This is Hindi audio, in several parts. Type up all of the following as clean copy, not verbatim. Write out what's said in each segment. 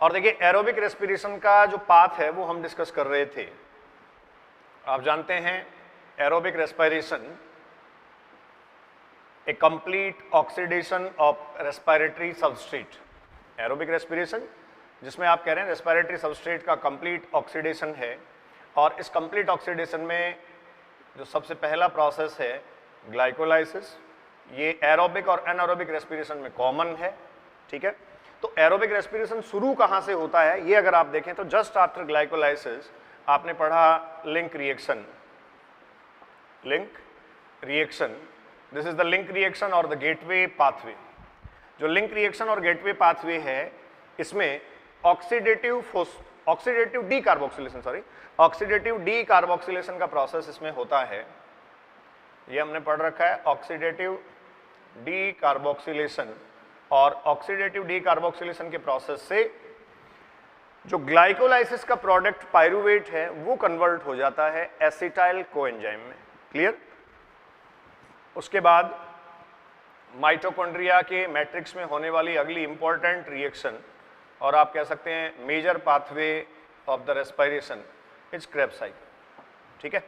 और देखिए एरोबिक रेस्पिरेशन का जो पाथ है वो हम डिस्कस कर रहे थे। आप जानते हैं aerobic respiration A complete oxidation of respiratory substrate. Aerobic respiration जिसमें आप कह रहे हैं रेस्पिरेटरी सबस्ट्रेट का कंप्लीट ऑक्सीडेशन है, और इस कंप्लीट ऑक्सीडेशन में जो सबसे पहला प्रोसेस है ग्लाइकोलाइसिस, ये एरोबिक और एनारोबिक रेस्पिरेशन में कॉमन है। ठीक है, तो एरोबिक रेस्पिरेशन शुरू कहाँ से होता है ये अगर आप देखें तो जस्ट आफ्टर ग्लाइकोलाइसिस आपने पढ़ा link reaction. This is the link reaction और द गेटवे पाथवे। जो लिंक रिएक्शन और गेटवे पाथवे है इसमें ऑक्सीडेटिव डी कार्बोक्सिलेशन का प्रोसेस इसमें होता है। ये हमने पढ़ रखा है ऑक्सीडेटिव डी कार्बोक्सिलेशन, और ऑक्सीडेटिव डी कार्बोक्सिलेशन के प्रोसेस से जो ग्लाइकोलाइसिस का प्रोडक्ट पाइरूवेट है वो कन्वर्ट हो जाता है एसिटाइल कोएंजाइम में। क्लियर? उसके बाद माइटोकॉन्ड्रिया के मैट्रिक्स में होने वाली अगली इंपॉर्टेंट रिएक्शन, और आप कह सकते हैं major pathway of the respiration, is Krebs cycle. ठीक है,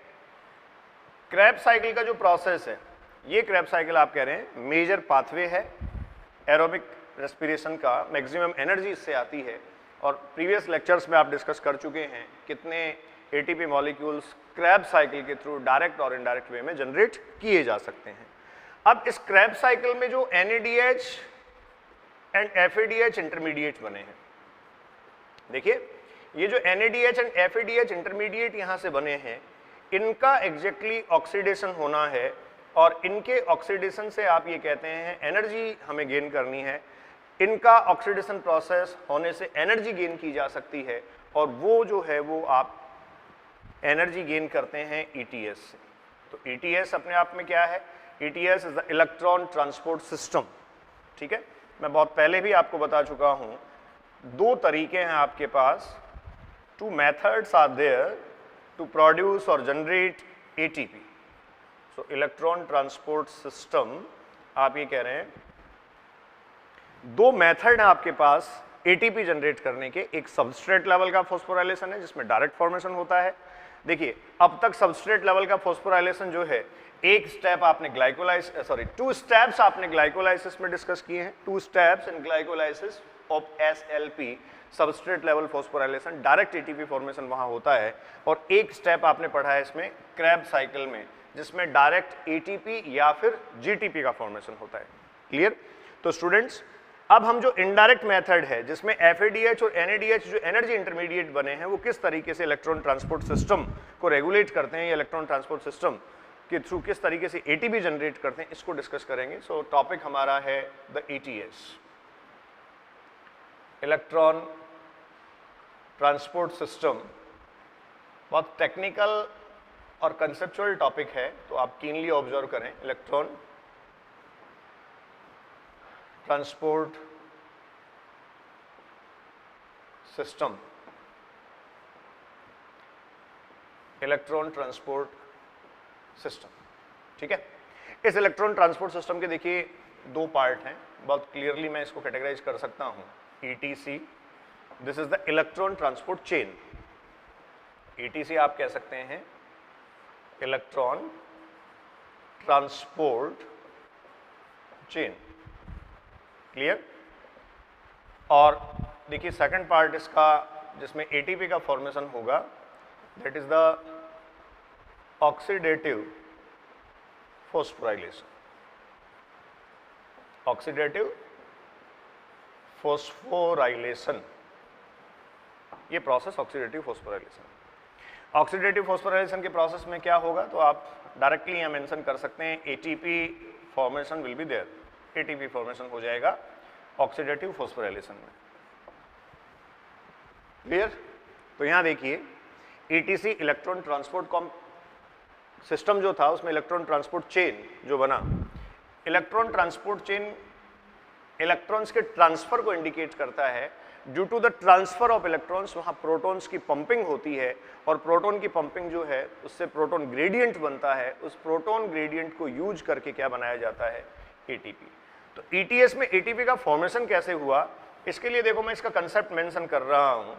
क्रेब्स साइकिल का जो प्रोसेस है ये क्रेब्स साइकिल आप कह रहे हैं मेजर पाथवे है एरोबिक रेस्पिरेशन का, मैक्सिमम एनर्जी इससे आती है। और प्रीवियस लेक्चर्स में आप डिस्कस कर चुके हैं कितने एटीपी मॉलिक्यूल्स क्रेब्स साइकिल के थ्रू डायरेक्ट और इनडायरेक्ट वे में जनरेट किए जा सकते हैं। अब इस क्रेब्स साइकिल में जो NADH एंड FADH इंटरमीडिएट बने हैं, देखिए ये जो NADH एंड FADH इंटरमीडिएट यहां से बने हैं, इनका एग्जैक्टली ऑक्सीडेशन होना है, और इनके ऑक्सीडेशन से आप ये कहते हैं एनर्जी हमें गेन करनी है। इनका ऑक्सीडेशन प्रोसेस होने से एनर्जी गेन की जा सकती है, और वो जो है वो आप एनर्जी गेन करते हैं ETS से। तो ETS अपने आप में क्या है? ETS is the electron transport system. ठीक है, मैं बहुत पहले भी आपको बता चुका हूं, दो तरीके हैं आपके पास, two methods are there to produce और generate ATP। So electron transport system आप ये कह रहे हैं दो मेथड है आपके पास ATP जनरेट करने के। एक सबस्ट्रेट लेवल का फॉस्फोराइलेशन है जिसमें डायरेक्ट फॉर्मेशन होता है। देखिए अब तक सबस्ट्रेट लेवल का फॉस्फोराइलेशन जो है एक स्टेप आपने टू स्टेप्स आपने ग्लाइकोलाइसिस में डिस्कस किए हैं। 2 steps in glycolysis of SLP, substrate level phosphorylation, direct ATP formation वहां होता है। और एक स्टेप आपने पढ़ा है इसमें क्रेब्स साइकिल में, जिसमें डायरेक्ट ATP या फिर GTP का फॉर्मेशन होता है। क्लियर? तो स्टूडेंट्स अब हम जो इनडायरेक्ट मेथड है जिसमें FADH और NADH जो एनर्जी इंटरमीडिएट बने हैं वो किस तरीके से इलेक्ट्रॉन ट्रांसपोर्ट सिस्टम को रेगुलेट करते हैं, या इलेक्ट्रॉन ट्रांसपोर्ट सिस्टम के थ्रू किस तरीके से ATP जनरेट करते हैं, इसको डिस्कस करेंगे। सो टॉपिक हमारा है the ETS, electron transport system. बहुत टेक्निकल और कंसेप्चुअल टॉपिक है, तो आप कीनली ऑब्जर्व करें। Electron transport system, electron transport system. ठीक है, इस इलेक्ट्रॉन ट्रांसपोर्ट सिस्टम के देखिए 2 पार्ट हैं, बहुत क्लियरली मैं इसको कैटेगराइज कर सकता हूं। ETC, this is the electron transport chain. ETC आप कह सकते हैं इलेक्ट्रॉन ट्रांसपोर्ट चेन। क्लियर? और देखिए सेकंड पार्ट इसका जिसमें ATP का फॉर्मेशन होगा, that is the oxidative phosphorylation. Oxidative phosphorylation, ये process oxidative phosphorylation. Oxidative phosphorylation के प्रोसेस में क्या होगा, तो आप डायरेक्टली यहां मेंशन कर सकते हैं ATP formation will be there. ATP formation हो जाएगा ऑक्सीडेटिव फॉस्फोराइलेशन में। क्लियर? तो यहां देखिए ETC इलेक्ट्रॉन ट्रांसपोर्ट सिस्टम जो था उसमें इलेक्ट्रॉन ट्रांसपोर्ट चेन जो बना, इलेक्ट्रॉन ट्रांसपोर्ट चेन इलेक्ट्रॉन्स के ट्रांसफर को इंडिकेट करता है। Due to the transfer of electrons वहां प्रोटॉन्स की पंपिंग होती है, और प्रोटॉन की पंपिंग जो है उससे प्रोटॉन ग्रेडियंट बनता है। उस प्रोटॉन ग्रेडियंट को यूज करके क्या बनाया जाता है? ATP। तो ETS में ATP का फॉर्मेशन कैसे हुआ, इसके लिए देखो मैं इसका कंसेप्ट मेंशन कर रहा हूं,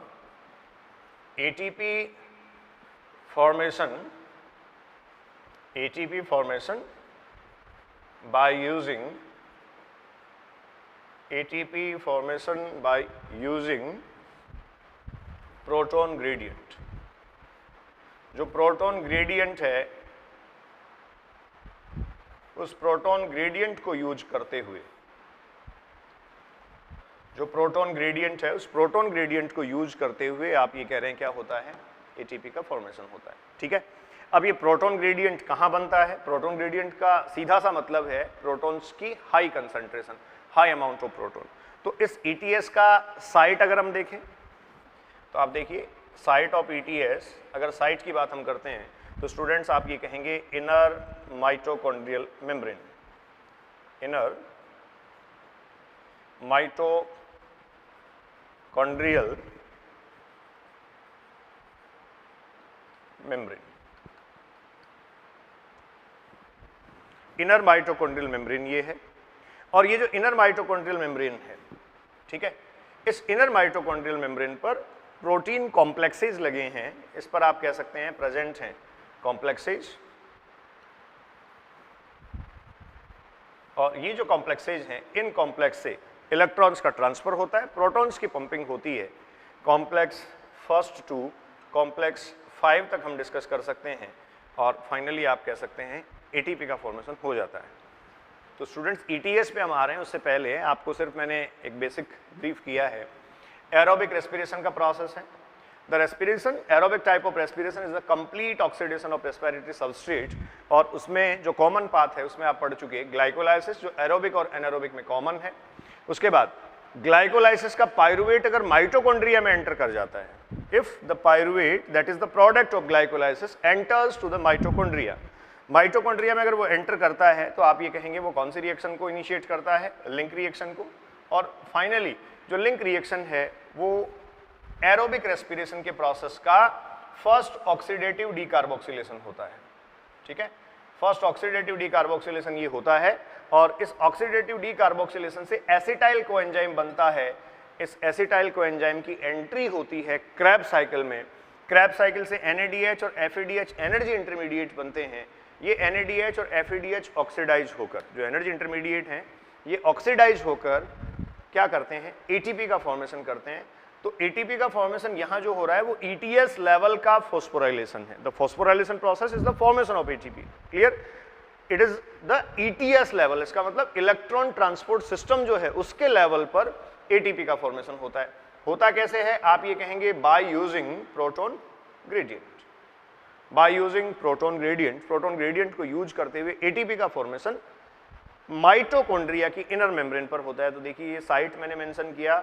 ATP formation by using proton gradient. जो प्रोटॉन ग्रेडियंट है उस प्रोटॉन ग्रेडियंट को यूज करते हुए, जो प्रोटॉन ग्रेडियंट है उस प्रोटॉन ग्रेडियंट को यूज करते हुए आप ये कह रहे हैं क्या होता है, एटीपी का फॉर्मेशन होता है। ठीक है, अब ये प्रोटॉन ग्रेडियंट कहाँ बनता है? प्रोटॉन ग्रेडियंट का सीधा सा मतलब है प्रोटॉन्स की high concentration, high amount of proton. तो इस ईटीएस का साइट अगर हम देखें तो आप देखिए साइट ऑफ ईटीएस, अगर साइट की बात हम करते हैं तो स्टूडेंट्स आप ये कहेंगे inner mitochondrial membrane, inner mitochondrial membrane, inner mitochondrial membrane ये है। और ये जो इनर माइटोकॉन्ड्रियल मेम्ब्रेन है, ठीक है, इस इनर माइटोकॉन्ड्रियल मेम्ब्रेन पर प्रोटीन कॉम्प्लेक्सेज लगे हैं, इस पर आप कह सकते हैं प्रेजेंट हैं कॉम्प्लेक्सेज। और ये जो कॉम्प्लेक्सेज हैं, इन कॉम्प्लेक्स से इलेक्ट्रॉन्स का ट्रांसफर होता है, प्रोटॉन्स की पंपिंग होती है। कॉम्प्लेक्स फर्स्ट टू कॉम्प्लेक्स 5 तक हम डिस्कस कर सकते हैं और फाइनली आप कह सकते हैं एटीपी का फॉर्मेशन हो जाता है। तो स्टूडेंट्स ईटीएस पे हम आ रहे हैं, उससे पहले आपको सिर्फ मैंने एक बेसिक ब्रीफ किया है। एरोबिक रेस्पिरेशन का प्रोसेस है। The respiration, aerobic type of respiration is the complete oxidation of respiratory substrate. और उसमें जो कॉमन पाथ है उसमें आप पढ़ चुके हैं ग्लाइकोलाइसिस, जो एरोबिक और एनारोबिक में कॉमन है। उसके बाद ग्लाइकोलाइसिस का पायरुवेट अगर माइटोकॉन्ड्रिया में एंटर कर जाता है, if the pyruvate that is the product of glycolysis enters to the mitochondria, mitochondria में अगर वो एंटर करता है तो आप ये कहेंगे वो कौन सी रिएक्शन को इनिशिएट करता है, लिंक रिएक्शन को। और फाइनली जो लिंक रिएक्शन है वो एरोबिक रेस्पिरेशन के प्रोसेस का फर्स्ट ऑक्सीडेटिव डीकार्बोक्सिलेशन होता है। ठीक है, फर्स्ट ऑक्सीडेटिव डीकार्बोक्सिलेशन ये होता है और इस ऑक्सीडेटिव डीकार्बोक्सिलेशन से एसिटाइल कोएंजाइम बनता है। इस एसिटाइल कोएंजाइम की एंट्री होती है क्रेब्स साइकिल में। क्रेब्स साइकिल से NADH और FADH एनर्जी इंटरमीडिएट बनते हैं। ये NADH और FADH ऑक्सीडाइज होकर, जो एनर्जी इंटरमीडिएट हैं ये ऑक्सीडाइज होकर क्या करते हैं, एटीपी का फॉर्मेशन करते हैं। तो एटीपी का फॉर्मेशन यहाँ जो हो रहा है वो ETS लेवल का फॉस्फोराइलेशन है। The phosphorylation process is the formation of ATP. Clear, it is the ETS level, इसका मतलब इलेक्ट्रॉन ट्रांसपोर्ट सिस्टम जो है उसके लेवल पर एटीपी का फॉर्मेशन होता है। होता कैसे है, आप ये कहेंगे by using proton gradient. By using proton gradient, proton gradient को यूज करते हुए एटीपी का फॉर्मेशन माइटोकॉन्ड्रिया की इनर मेम्ब्रेन पर होता है। तो देखिए ये साइट मैंने मेंशन किया,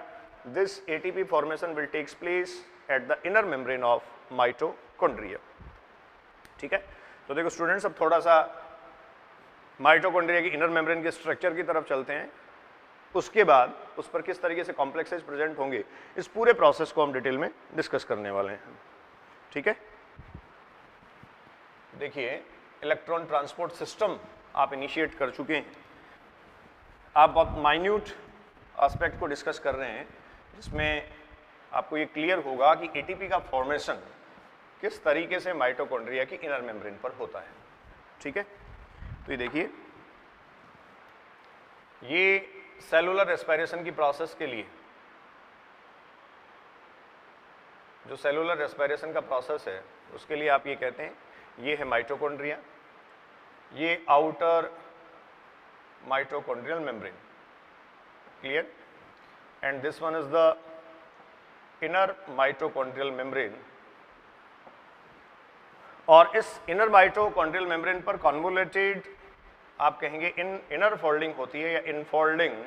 this ATP formation will takes place at the inner membrane of mitochondria. ठीक है, तो देखो स्टूडेंट्स अब थोड़ा सा माइटोकॉन्ड्रिया की इनर मेम्ब्रेन के स्ट्रक्चर की तरफ चलते हैं। उसके बाद उस पर किस तरीके से कॉम्प्लेक्सेस प्रेजेंट होंगे, इस पूरे प्रोसेस को हम डिटेल में डिस्कस करने वाले हैं। ठीक है, देखिए इलेक्ट्रॉन ट्रांसपोर्ट सिस्टम आप इनिशिएट कर चुके हैं। आप बहुत माइन्यूट एस्पेक्ट को डिस्कस कर रहे हैं जिसमें आपको ये क्लियर होगा कि एटीपी का फॉर्मेशन किस तरीके से माइटोकॉन्ड्रिया की इनर मेम्ब्रेन पर होता है। ठीक है, तो ये देखिए ये सेलुलर रेस्पिरेशन की प्रोसेस के लिए, जो सेलुलर रेस्पिरेशन का प्रोसेस है उसके लिए आप ये कहते हैं ये है माइटोकॉन्ड्रिया, ये outer mitochondrial membrane. Clear, and this one is the inner mitochondrial membrane. और इस इनर माइटोकॉन्ड्रियल मेम्ब्रेन पर कॉन्वोलेटेड आप कहेंगे इन इनर फोल्डिंग होती है या इनफोल्डिंग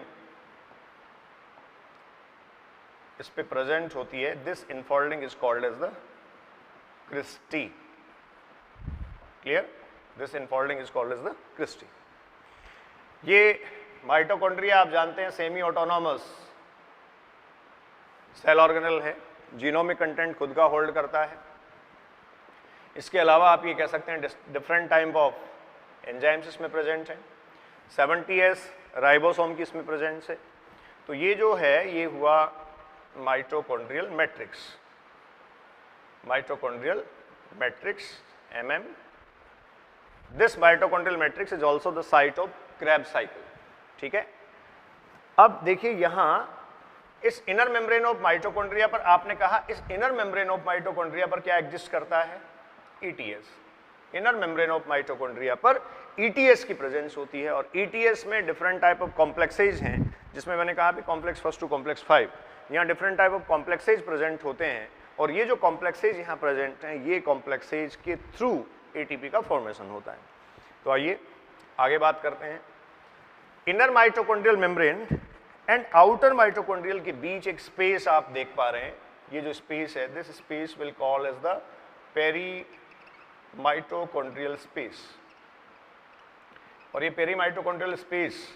इस पे प्रेजेंट होती है। This infolding is called as the cristae. Clear, this infolding is called as the cristae. ये माइटोकॉन्ड्रिया आप जानते हैं सेमी ऑटोनॉमस सेल ऑर्गेनेल है, जीनोमिक कंटेंट खुद का होल्ड करता है। इसके अलावा आप ये कह सकते हैं डिफरेंट टाइप ऑफ एंजाइम्स इसमें प्रेजेंट हैं। 70S राइबोसोम की इसमें प्रेजेंस है। तो ये जो है ये हुआ mitochondrial matrix, mitochondrial matrix MM. This mitochondrial matrix is also the site of Krebs cycle. ठीक है, अब देखिए यहां इस इनर मेम्ब्रेन ऑफ माइटोकॉन्ड्रिया पर आपने कहा इस इनर मेम्ब्रेन ऑफ माइटोकॉन्ड्रिया पर क्या एग्जिस्ट करता है, ETS। Inner membrane of mitochondria पर ETS की प्रेजेंस होती है और ETS में डिफरेंट टाइप ऑफ कॉम्प्लेक्सेज हैं, जिसमें मैंने कहा भी कॉम्प्लेक्स फर्स्ट टू कॉम्प्लेक्स 5, यहाँ different type of complexes present होते हैं और ये जो कॉम्प्लेक्सेज यहाँ प्रेजेंट हैं ये कॉम्प्लेक्सेज के थ्रू ATP का फॉर्मेशन होता है। तो आइए आगे बात करते हैं। Inner mitochondrial membrane and outer mitochondrial के बीच एक स्पेस आप देख पा रहे हैं, ये जो स्पेस है this space will call as the peri mitochondrial space. और ये पेरी माइटोकॉन्ड्रियल स्पेस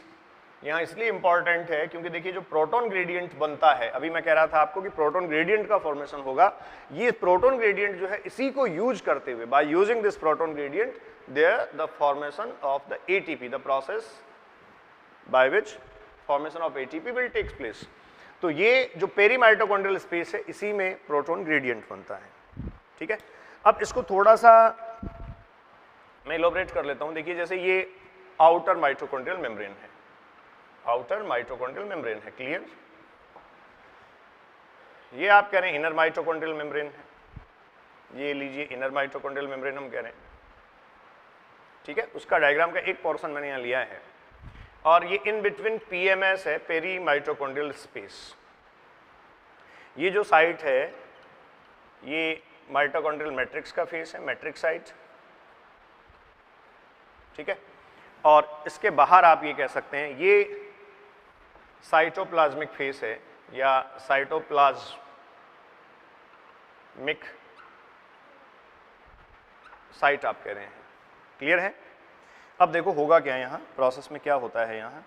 यहाँ इसलिए इंपॉर्टेंट है क्योंकि देखिए जो प्रोटॉन ग्रेडियंट बनता है, अभी मैं कह रहा था आपको कि प्रोटॉन ग्रेडियंट का फॉर्मेशन होगा, ये प्रोटॉन ग्रेडियंट जो है इसी को यूज करते हुए by using this proton gradient there the formation of the ATP, the process by which formation of ATP will takes place. तो ये जो पेरी माइटोकॉन्ड्रियल स्पेस है इसी में प्रोटॉन ग्रेडियंट बनता है। ठीक है, अब इसको थोड़ा सा मैं इलैबोरेट कर लेता हूं। देखिए जैसे ये आउटर माइटोकॉन्ड्रियल मेम्ब्रेन है, आउटर माइटोकॉन्ड्रियल मेम्ब्रेन है, क्लियर। ये आप कह रहे हैं इनर माइटोकॉन्ड्रियल मेम्ब्रेन है, ये लीजिए इनर माइटोकॉन्ड्रियल मेम्ब्रेन हम कह रहे हैं। ठीक है, उसका डायग्राम का एक पोर्शन मैंने यहाँ लिया है और ये इन बिटवीन PMS है, पेरी माइटोकॉन्ड्रियल स्पेस। ये जो साइट है ये माइटोकॉन्ड्रियल मैट्रिक्स का फेस है, मैट्रिक्स साइट। ठीक है, और इसके बाहर आप ये कह सकते हैं ये साइटोप्लाज्मिक फेस है या साइटोप्लाज्मिक साइट आप कह रहे हैं, क्लियर है। अब देखो होगा क्या यहाँ प्रोसेस में, क्या होता है यहाँ।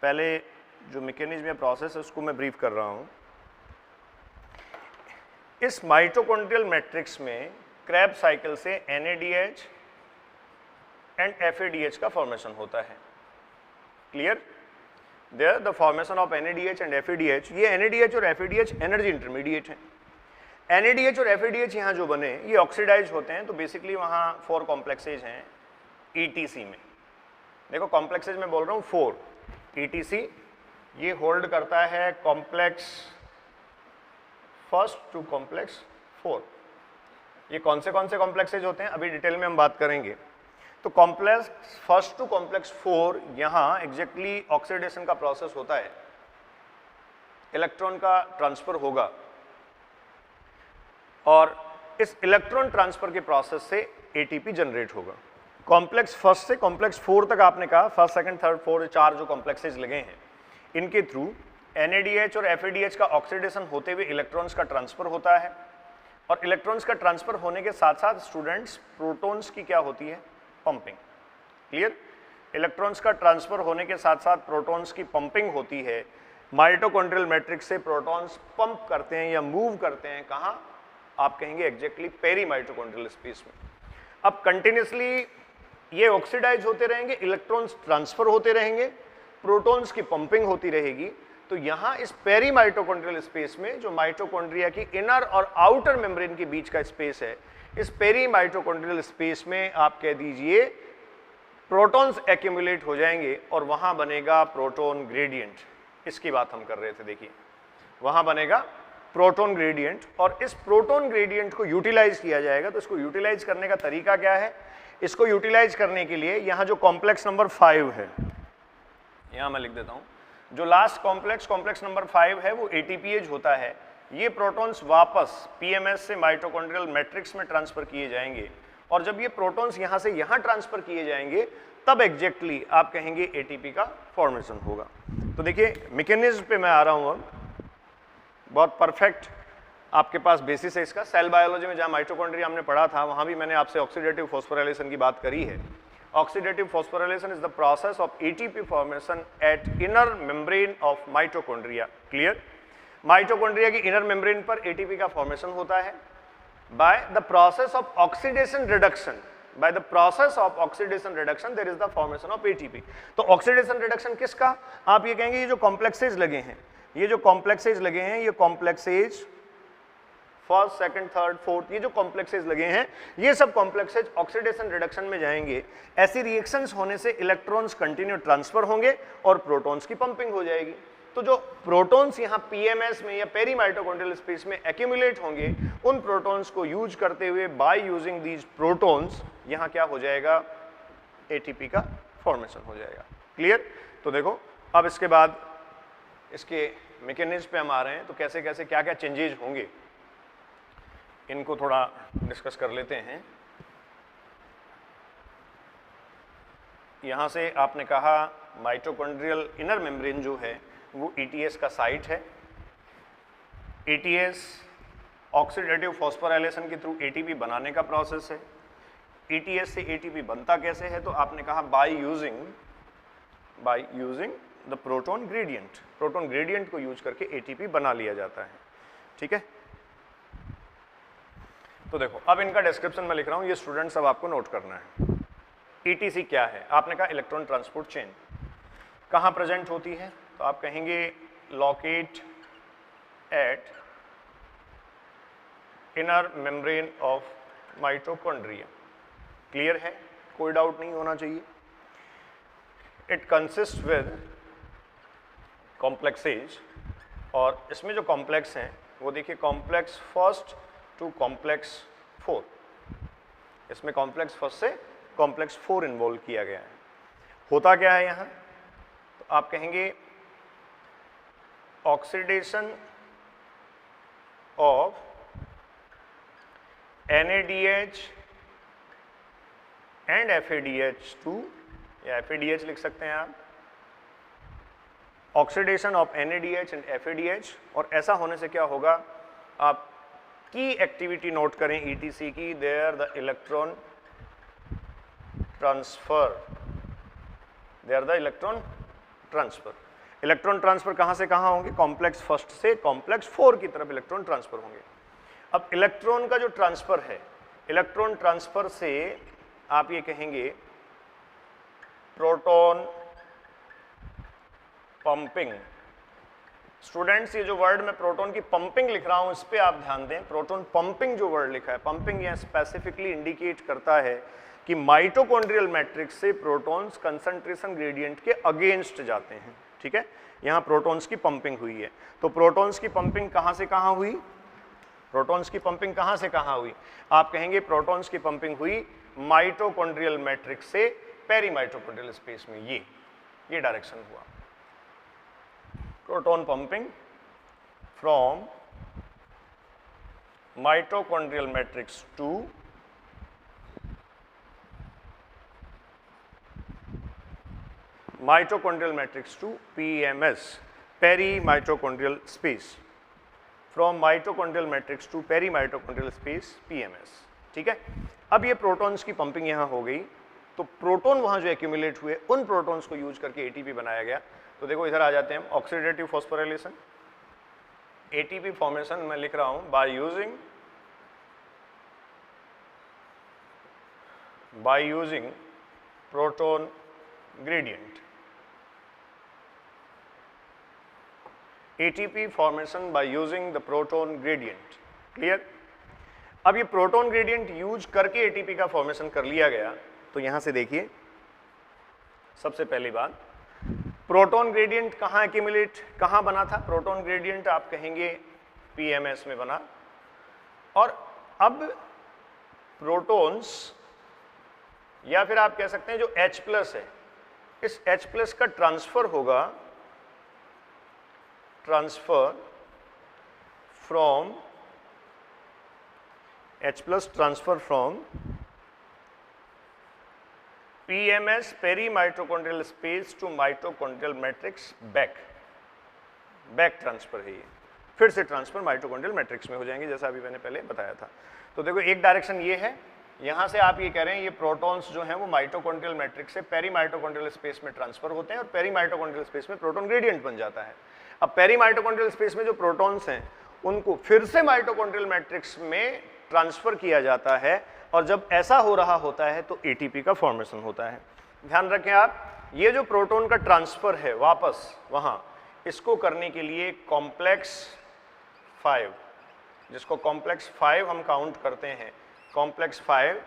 पहले जो मैकेनिज्म या प्रोसेस है उसको मैं ब्रीफ कर रहा हूँ। इस माइटोकॉन्ड्रियल मैट्रिक्स में Krebs साइकिल से NADH एंड FADH का फॉर्मेशन होता है, clear. There the formation of NADH and FADH, ये NADH और FADH एनर्जी इंटरमीडिएट हैं। NADH और FADH यहाँ जो बने ये ऑक्सीडाइज होते हैं, तो बेसिकली वहाँ 4 कॉम्प्लेक्सेज हैं ETC में। देखो कॉम्प्लेक्सेज में बोल रहा हूँ 4, ETC ये होल्ड करता है कॉम्प्लेक्स फर्स्ट टू कॉम्प्लेक्स 4। ये कौन से कॉम्प्लेक्सेज होते हैं अभी डिटेल में हम बात करेंगे। तो कॉम्प्लेक्स फर्स्ट टू कॉम्प्लेक्स 4 यहाँ एग्जैक्टली ऑक्सीडेशन का प्रोसेस होता है, इलेक्ट्रॉन का ट्रांसफर होगा और इस इलेक्ट्रॉन ट्रांसफर के प्रोसेस से ATP जनरेट होगा। कॉम्प्लेक्स फर्स्ट से कॉम्प्लेक्स 4 तक आपने कहा, फर्स्ट सेकंड थर्ड फोर्थ 4 जो कॉम्प्लेक्सेज लगे हैं इनके थ्रू NADH और FADH का ऑक्सीडेशन होते हुए इलेक्ट्रॉन्स का ट्रांसफर होता है और इलेक्ट्रॉन्स का ट्रांसफर होने के साथ साथ स्टूडेंट्स प्रोटॉन्स की क्या होती है, पंपिंग, क्लियर। इलेक्ट्रॉन्स का ट्रांसफर होने के साथ साथ प्रोटॉन्स की पंपिंग होती है। माइटोकॉन्ड्रियल मैट्रिक्स से प्रोटॉन्स पंप करते हैं या मूव करते हैं, कहाँ आप कहेंगे एग्जैक्टली पेरी माइटोकॉन्ड्रियल स्पेस में। अब कंटिन्यूसली ये ऑक्सीडाइज होते रहेंगे, इलेक्ट्रॉन्स ट्रांसफर होते रहेंगे, प्रोटॉन्स की पंपिंग होती रहेगी। तो यहाँ इस पेरी माइटोकॉन्ड्रियल स्पेस में जो माइटोकॉन्ड्रिया की इनर और आउटर मेम्ब्रेन के बीच का स्पेस है, इस पेरी माइटोकॉन्ड्रियल स्पेस में आप कह दीजिए प्रोटॉन्स एक्यूमुलेट हो जाएंगे और वहां बनेगा प्रोटॉन ग्रेडियंट। इसकी बात हम कर रहे थे, देखिए वहां बनेगा प्रोटॉन ग्रेडियंट और इस प्रोटॉन ग्रेडियंट को यूटिलाइज किया जाएगा। तो इसको यूटिलाइज करने का तरीका क्या है, इसको यूटिलाइज करने के लिए यहाँ जो कॉम्प्लेक्स नंबर 5 है, यहाँ मैं लिख देता हूँ, जो लास्ट कॉम्प्लेक्स नंबर 5 है वो ATPase होता है। ये प्रोटॉन्स वापस PMS से माइटोकॉन्ड्रियल मैट्रिक्स में ट्रांसफर किए जाएंगे और जब ये प्रोटॉन्स यहाँ से यहाँ ट्रांसफर किए जाएंगे तब एग्जैक्टली आप कहेंगे ATP का फॉर्मेशन होगा। तो देखिए मैकेनिज्म पे मैं आ रहा हूँ अब, बहुत परफेक्ट आपके पास बेसिस है इसका। सेल बायोलॉजी में जहाँ माइटोकॉन्ड्रिया हमने पढ़ा था वहाँ भी मैंने आपसे ऑक्सीडेटिव फॉस्फोराइलेशन की बात करी है। Oxidative phosphorylation is the process of ATP formation at inner membrane of mitochondria. Clear? Mitochondria की इनर मेम्ब्रेन पर ATP का फॉर्मेशन होता है by the process of oxidation reduction by the process of oxidation reduction there is the formation of ATP। तो ऑक्सीडेशन रिडक्शन किसका, आप ये कहेंगे ये जो कॉम्प्लेक्सेज लगे हैं, ये जो कॉम्प्लेक्सेज लगे हैं, ये complexes first second third fourth, ये जो कॉम्प्लेक्सेज लगे हैं ये सब कॉम्प्लेक्सेज ऑक्सीडेशन रिडक्शन में जाएंगे। ऐसी रिएक्शंस होने से इलेक्ट्रॉन्स कंटिन्यू ट्रांसफर होंगे और प्रोटॉन्स की पंपिंग हो जाएगी। तो जो प्रोटॉन्स यहाँ पीएमएस में या पेरी माइटोकॉन्ड्रियल स्पेस में एक्यूमुलेट होंगे, उन प्रोटॉन्स को यूज करते हुए बाय यूजिंग दीज प्रोटॉन्स यहाँ क्या हो जाएगा, एटीपी का फॉर्मेशन हो जाएगा। क्लियर? तो देखो अब इसके बाद इसके मैकेनिज्म पे हम आ रहे हैं, तो कैसे कैसे क्या क्या चेंजेज होंगे इनको थोड़ा डिस्कस कर लेते हैं। यहां से आपने कहा माइटोकॉन्ड्रियल इनर मेम्ब्रेन जो है वो ETS का साइट है। ETS ऑक्सीडेटिव फॉस्फोराइलेशन के थ्रू ATP बनाने का प्रोसेस है। ETS से ATP बनता कैसे है, तो आपने कहा by using the proton gradient, proton gradient को यूज करके ATP बना लिया जाता है। ठीक है, तो देखो अब इनका डिस्क्रिप्शन में लिख रहा हूं, ये स्टूडेंट्स अब आपको नोट करना है। ETC क्या है, आपने कहा इलेक्ट्रॉन ट्रांसपोर्ट चेन, कहां प्रेजेंट होती है, तो आप कहेंगे locate eight inner membrane of mitochondria. Clear है, कोई डाउट नहीं होना चाहिए। इट कंसिस्ट विद कॉम्प्लेक्सेज, और इसमें जो कॉम्प्लेक्स हैं वो देखिए कॉम्प्लेक्स फर्स्ट टू कॉम्प्लेक्स 4, इसमें कॉम्प्लेक्स फर्स्ट से कॉम्प्लेक्स 4 इन्वॉल्व किया गया है। होता क्या है यहाँ, तो आप कहेंगे oxidation of NADH and FADH2, या FADH लिख सकते हैं आप, oxidation of NADH and FADH। और ऐसा होने से क्या होगा, आप की एक्टिविटी नोट करें ETC की, there the electron transfer, there the electron transfer. Electron transfer कहां से कहां होंगे, कॉम्प्लेक्स फर्स्ट से कॉम्प्लेक्स 4 की तरफ इलेक्ट्रॉन ट्रांसफर होंगे। अब इलेक्ट्रॉन का जो ट्रांसफर है, इलेक्ट्रॉन ट्रांसफर से आप ये कहेंगे प्रोटॉन पंपिंग। स्टूडेंट्स ये जो वर्ड मैं प्रोटॉन की पंपिंग लिख रहा हूं इस पे आप ध्यान दें, प्रोटॉन पंपिंग जो वर्ड लिखा है, पंपिंग यह स्पेसिफिकली इंडिकेट करता है कि माइटोकॉन्ड्रियल मैट्रिक्स से प्रोटॉन्स कंसंट्रेशन ग्रेडियंट के अगेंस्ट जाते हैं। ठीक है, यहां प्रोटॉन्स की पंपिंग हुई है, तो प्रोटॉन्स की पंपिंग कहां से कहां हुई, प्रोटॉन्स की पंपिंग कहां से कहां हुई, आप कहेंगे प्रोटॉन्स की पंपिंग हुई माइटोकॉन्ड्रियल मैट्रिक्स से पेरी माइटोकॉन्ड्रियल स्पेस में, ये डायरेक्शन हुआ। Proton pumping from mitochondrial matrix to mitochondrial matrix to PMS, peri mitochondrial space, from mitochondrial matrix to peri mitochondrial space PMS। ठीक है, अब ये प्रोटॉन्स की पंपिंग यहां हो गई, तो प्रोटॉन वहां जो एक्यूमुलेट हुए उन प्रोटॉन्स को यूज करके ATP बनाया गया। तो देखो इधर आ जाते हैं हम, ऑक्सीडेटिव फॉस्फोराइलेशन, ATP फॉर्मेशन मैं लिख रहा हूं by using proton gradient, ATP formation by using the proton gradient. Clear? अब ये प्रोटॉन ग्रेडियंट यूज करके ATP का फॉर्मेशन कर लिया गया, तो यहां से देखिए सबसे पहली बात, प्रोटॉन ग्रेडियंट कहां एक्यूमुलेट, कहां बना था, प्रोटॉन ग्रेडियंट आप कहेंगे PMS में बना, और अब प्रोटॉन्स या फिर आप कह सकते हैं जो H+ है, इस H+ का ट्रांसफर होगा, transfer from H+ transfer from PMS peri mitochondrial space to mitochondrial matrix back transfer है ये, फिर से ट्रांसफर माइटोकॉन्ड्रियल मैट्रिक्स में हो जाएंगे, जैसा अभी मैंने पहले बताया था। तो देखो एक डायरेक्शन ये है, यहां से आप ये कह रहे हैं ये प्रोटॉन्स जो हैं वो माइटोकॉन्ड्रियल मैट्रिक्स से पेरी माइटोकॉन्ड्रियल स्पेस में ट्रांसफर होते हैं और पेरी माइटोकॉन्ड्रियल स्पेस में प्रोटॉन ग्रेडियंट बन जाता है। अब पेरी माइटोकॉन्ड्रियल स्पेस में जो प्रोटॉन्स हैं उनको फिर से माइटोकॉन्ड्रियल मैट्रिक्स में ट्रांसफर किया जाता है और जब ऐसा हो रहा होता है तो एटीपी का फॉर्मेशन होता है। ध्यान रखें आप, ये जो प्रोटॉन का ट्रांसफर है वापस वहां, इसको करने के लिए कॉम्प्लेक्स 5, जिसको कॉम्प्लेक्स 5 हम काउंट करते हैं, कॉम्प्लेक्स 5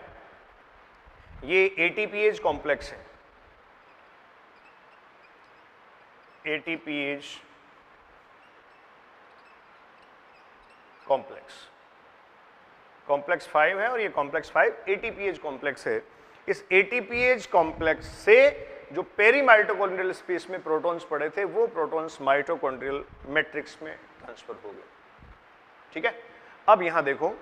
ये एटीपीएज कॉम्प्लेक्स है, एटीपीएज कॉम्प्लेक्स, कॉम्प्लेक्स 5 है और ये कॉम्प्लेक्स 5 एटीपीएज कॉम्प्लेक्स है। इस एटीपीएज कॉम्प्लेक्स से जो पेरी माइटोकॉन्ड्रियल स्पेस में प्रोटॉन्स पड़े थे वो प्रोटॉन्स माइटोकॉन्ड्रियल मैट्रिक्स में ट्रांसफर हो गए। ठीक है, अब यहां देखो,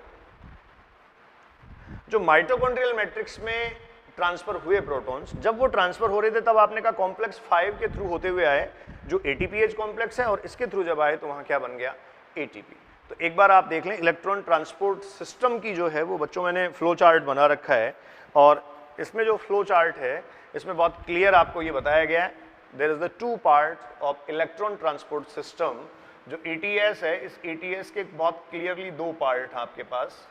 जो माइटोकॉन्ड्रियल मैट्रिक्स में ट्रांसफर हुए प्रोटॉन्स, जब वो ट्रांसफर हो रहे थे तब आपने कहा कॉम्प्लेक्स 5 के थ्रू होते हुए आए जो एटीपीएज कॉम्प्लेक्स है, और इसके थ्रू जब आए तो वहां क्या बन गया, एटीपी। तो एक बार आप देख लें, इलेक्ट्रॉन ट्रांसपोर्ट सिस्टम की जो है वो बच्चों मैंने फ्लो चार्ट बना रखा है, और इसमें जो फ्लो चार्ट है इसमें बहुत क्लियर आपको ये बताया गया है, there is the 2 part of electron transport system. जो ETS है, इस ETS के बहुत क्लियरली 2 पार्ट हैं आपके पास।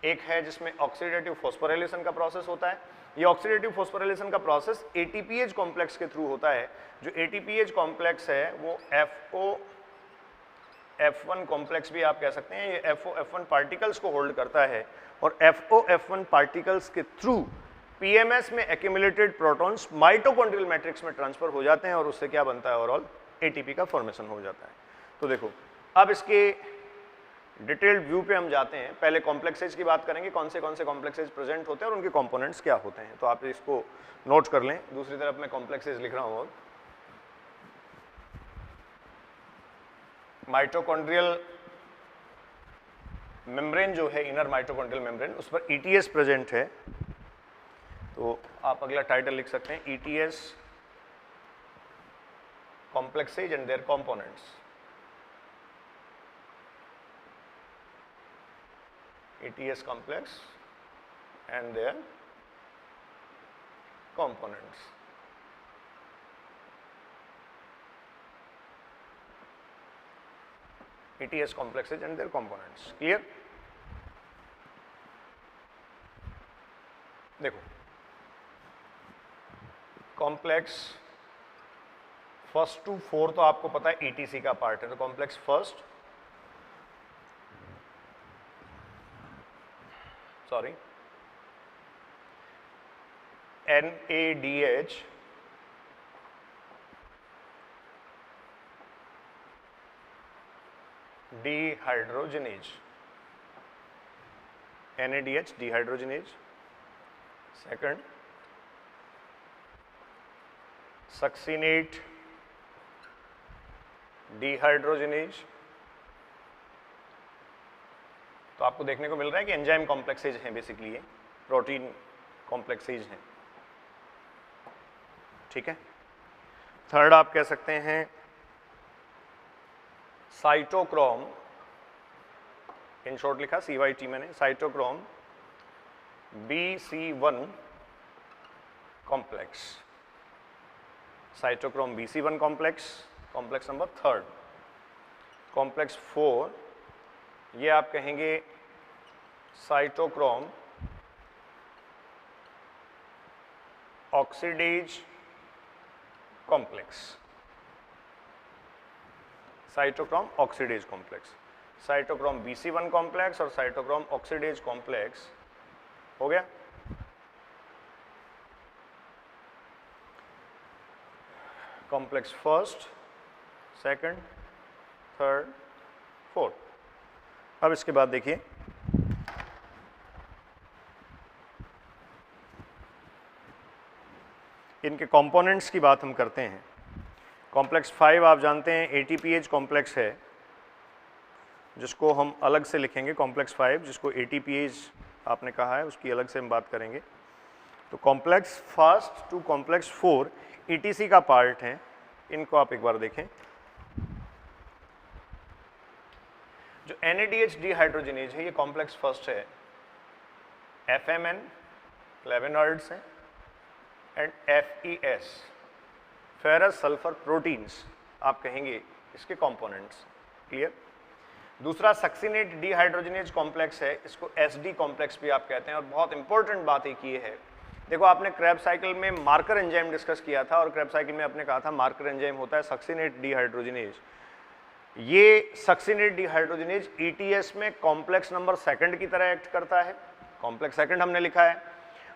एक है जिसमें ऑक्सीडेटिव फॉस्फोराइलेशन का प्रोसेस होता है, ये ऑक्सीडेटिव फॉस्फोराइलेशन का प्रोसेस एटीपीएज कॉम्प्लेक्स के थ्रू होता है। जो एटीपीएज कॉम्प्लेक्स है वो FOF1 कॉम्प्लेक्स भी आप कह सकते हैं, ये FOF1 पार्टिकल्स को होल्ड करता है, और FOF1 पार्टिकल्स के थ्रू PMS में एक्यूमुलेटेड प्रोटॉन्स माइटोकॉन्ड्रियल मैट्रिक्स में ट्रांसफर हो जाते हैं, और उससे क्या बनता है, ओवरऑल एटीपी का फॉर्मेशन हो जाता है। तो देखो, अब इसके डिटेल्ड व्यू पे हम जाते हैं। पहले कॉम्प्लेक्सेज की बात करेंगे, कौन से कॉम्प्लेक्सेज प्रेजेंट होते हैं और उनके कंपोनेंट्स क्या होते हैं, तो आप इसको नोट कर लें। दूसरी तरफ मैं कॉम्प्लेक्सेज लिख रहा हूं। और माइटोकॉन्ड्रियल मेम्ब्रेन जो है, इनर माइटोकॉन्ड्रियल मेम्ब्रेन, उस पर ETS प्रेजेंट है, तो आप अगला टाइटल लिख सकते हैं, ETS complexes and there components. ETS complex and their components. ETS complexes and their components. Clear? देखो, कॉम्प्लेक्स 1 to 4 तो आपको पता है ETC का पार्ट है, तो complex 1 NADH dehydrogenase, NADH dehydrogenase, second succinate dehydrogenase। तो आपको देखने को मिल रहा है कि एंजाइम कॉम्प्लेक्सेज हैं, बेसिकली ये प्रोटीन कॉम्प्लेक्सेज हैं। ठीक है, थर्ड आप कह सकते हैं साइटोक्रोम, इन शॉर्ट लिखा CYT मैंने, cytochrome BC1 complex, cytochrome BC1 complex, complex number 3। Complex 4 ये आप कहेंगे cytochrome oxidase complex, cytochrome oxidase complex, cytochrome BC1 complex और साइटोक्रोम ऑक्सीडेज कॉम्प्लेक्स हो गया। Complex 1st, 2nd, 3rd, 4th। अब इसके बाद देखिए, इनके कंपोनेंट्स की बात हम करते हैं। कॉम्प्लेक्स 5 आप जानते हैं एटीपीएच कॉम्प्लेक्स है, जिसको हम अलग से लिखेंगे कॉम्प्लेक्स 5, जिसको एटीपीएच आपने कहा है, उसकी अलग से हम बात करेंगे। तो complex 1st to complex 4 ETC का पार्ट है। इनको आप एक बार देखें। जो NADH डिहाइड्रोजिनेज है ये कॉम्प्लेक्स 1st है, FMN फ्लेवेनॉइड्स हैं and FES ferrous sulphur proteins आप कहेंगे इसके कंपोनेंट्स। क्लियर? दूसरा सक्सिनेट डीहाइड्रोजनेज कॉम्प्लेक्स है, इसको एसडी कॉम्प्लेक्स भी आप कहते हैं। और बहुत इंपॉर्टेंट बात एक ये है, देखो आपने क्रेब्स साइकिल में मार्कर एंजाइम डिस्कस किया था और क्रेब्स साइकिल में आपने कहा था मार्कर एंजाइम होता है सक्सिनेट डीहाइड्रोजनेज। ये सक्सिनेट डीहाइड्रोजनेज ईटीएस में कॉम्प्लेक्स नंबर सेकंड की तरह एक्ट करता है, कॉम्प्लेक्स सेकंड हमने लिखा है।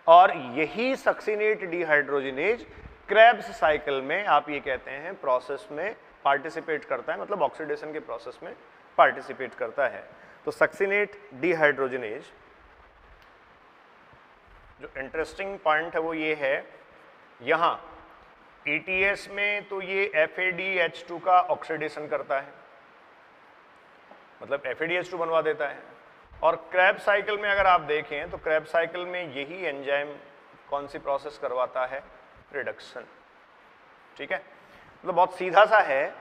और यही सक्सिनेट डीहाइड्रोजनेज क्रेब्स साइकिल में आप ये कहते हैं प्रोसेस में पार्टिसिपेट करता है, मतलब ऑक्सीडेशन के प्रोसेस में पार्टिसिपेट करता है। तो सक्सिनेट डीहाइड्रोजनेज जो इंटरेस्टिंग पॉइंट है वो ये है, यहाँ ETS में तो ये FADH2 का ऑक्सीडेशन करता है, मतलब FADH2 बनवा देता है। और क्रेब्स साइकिल में अगर आप देखें तो क्रेब्स साइकिल में यही एंजाइम कौन सी प्रोसेस करवाता है, रिडक्शन। ठीक है, मतलब बहुत सीधा सा है।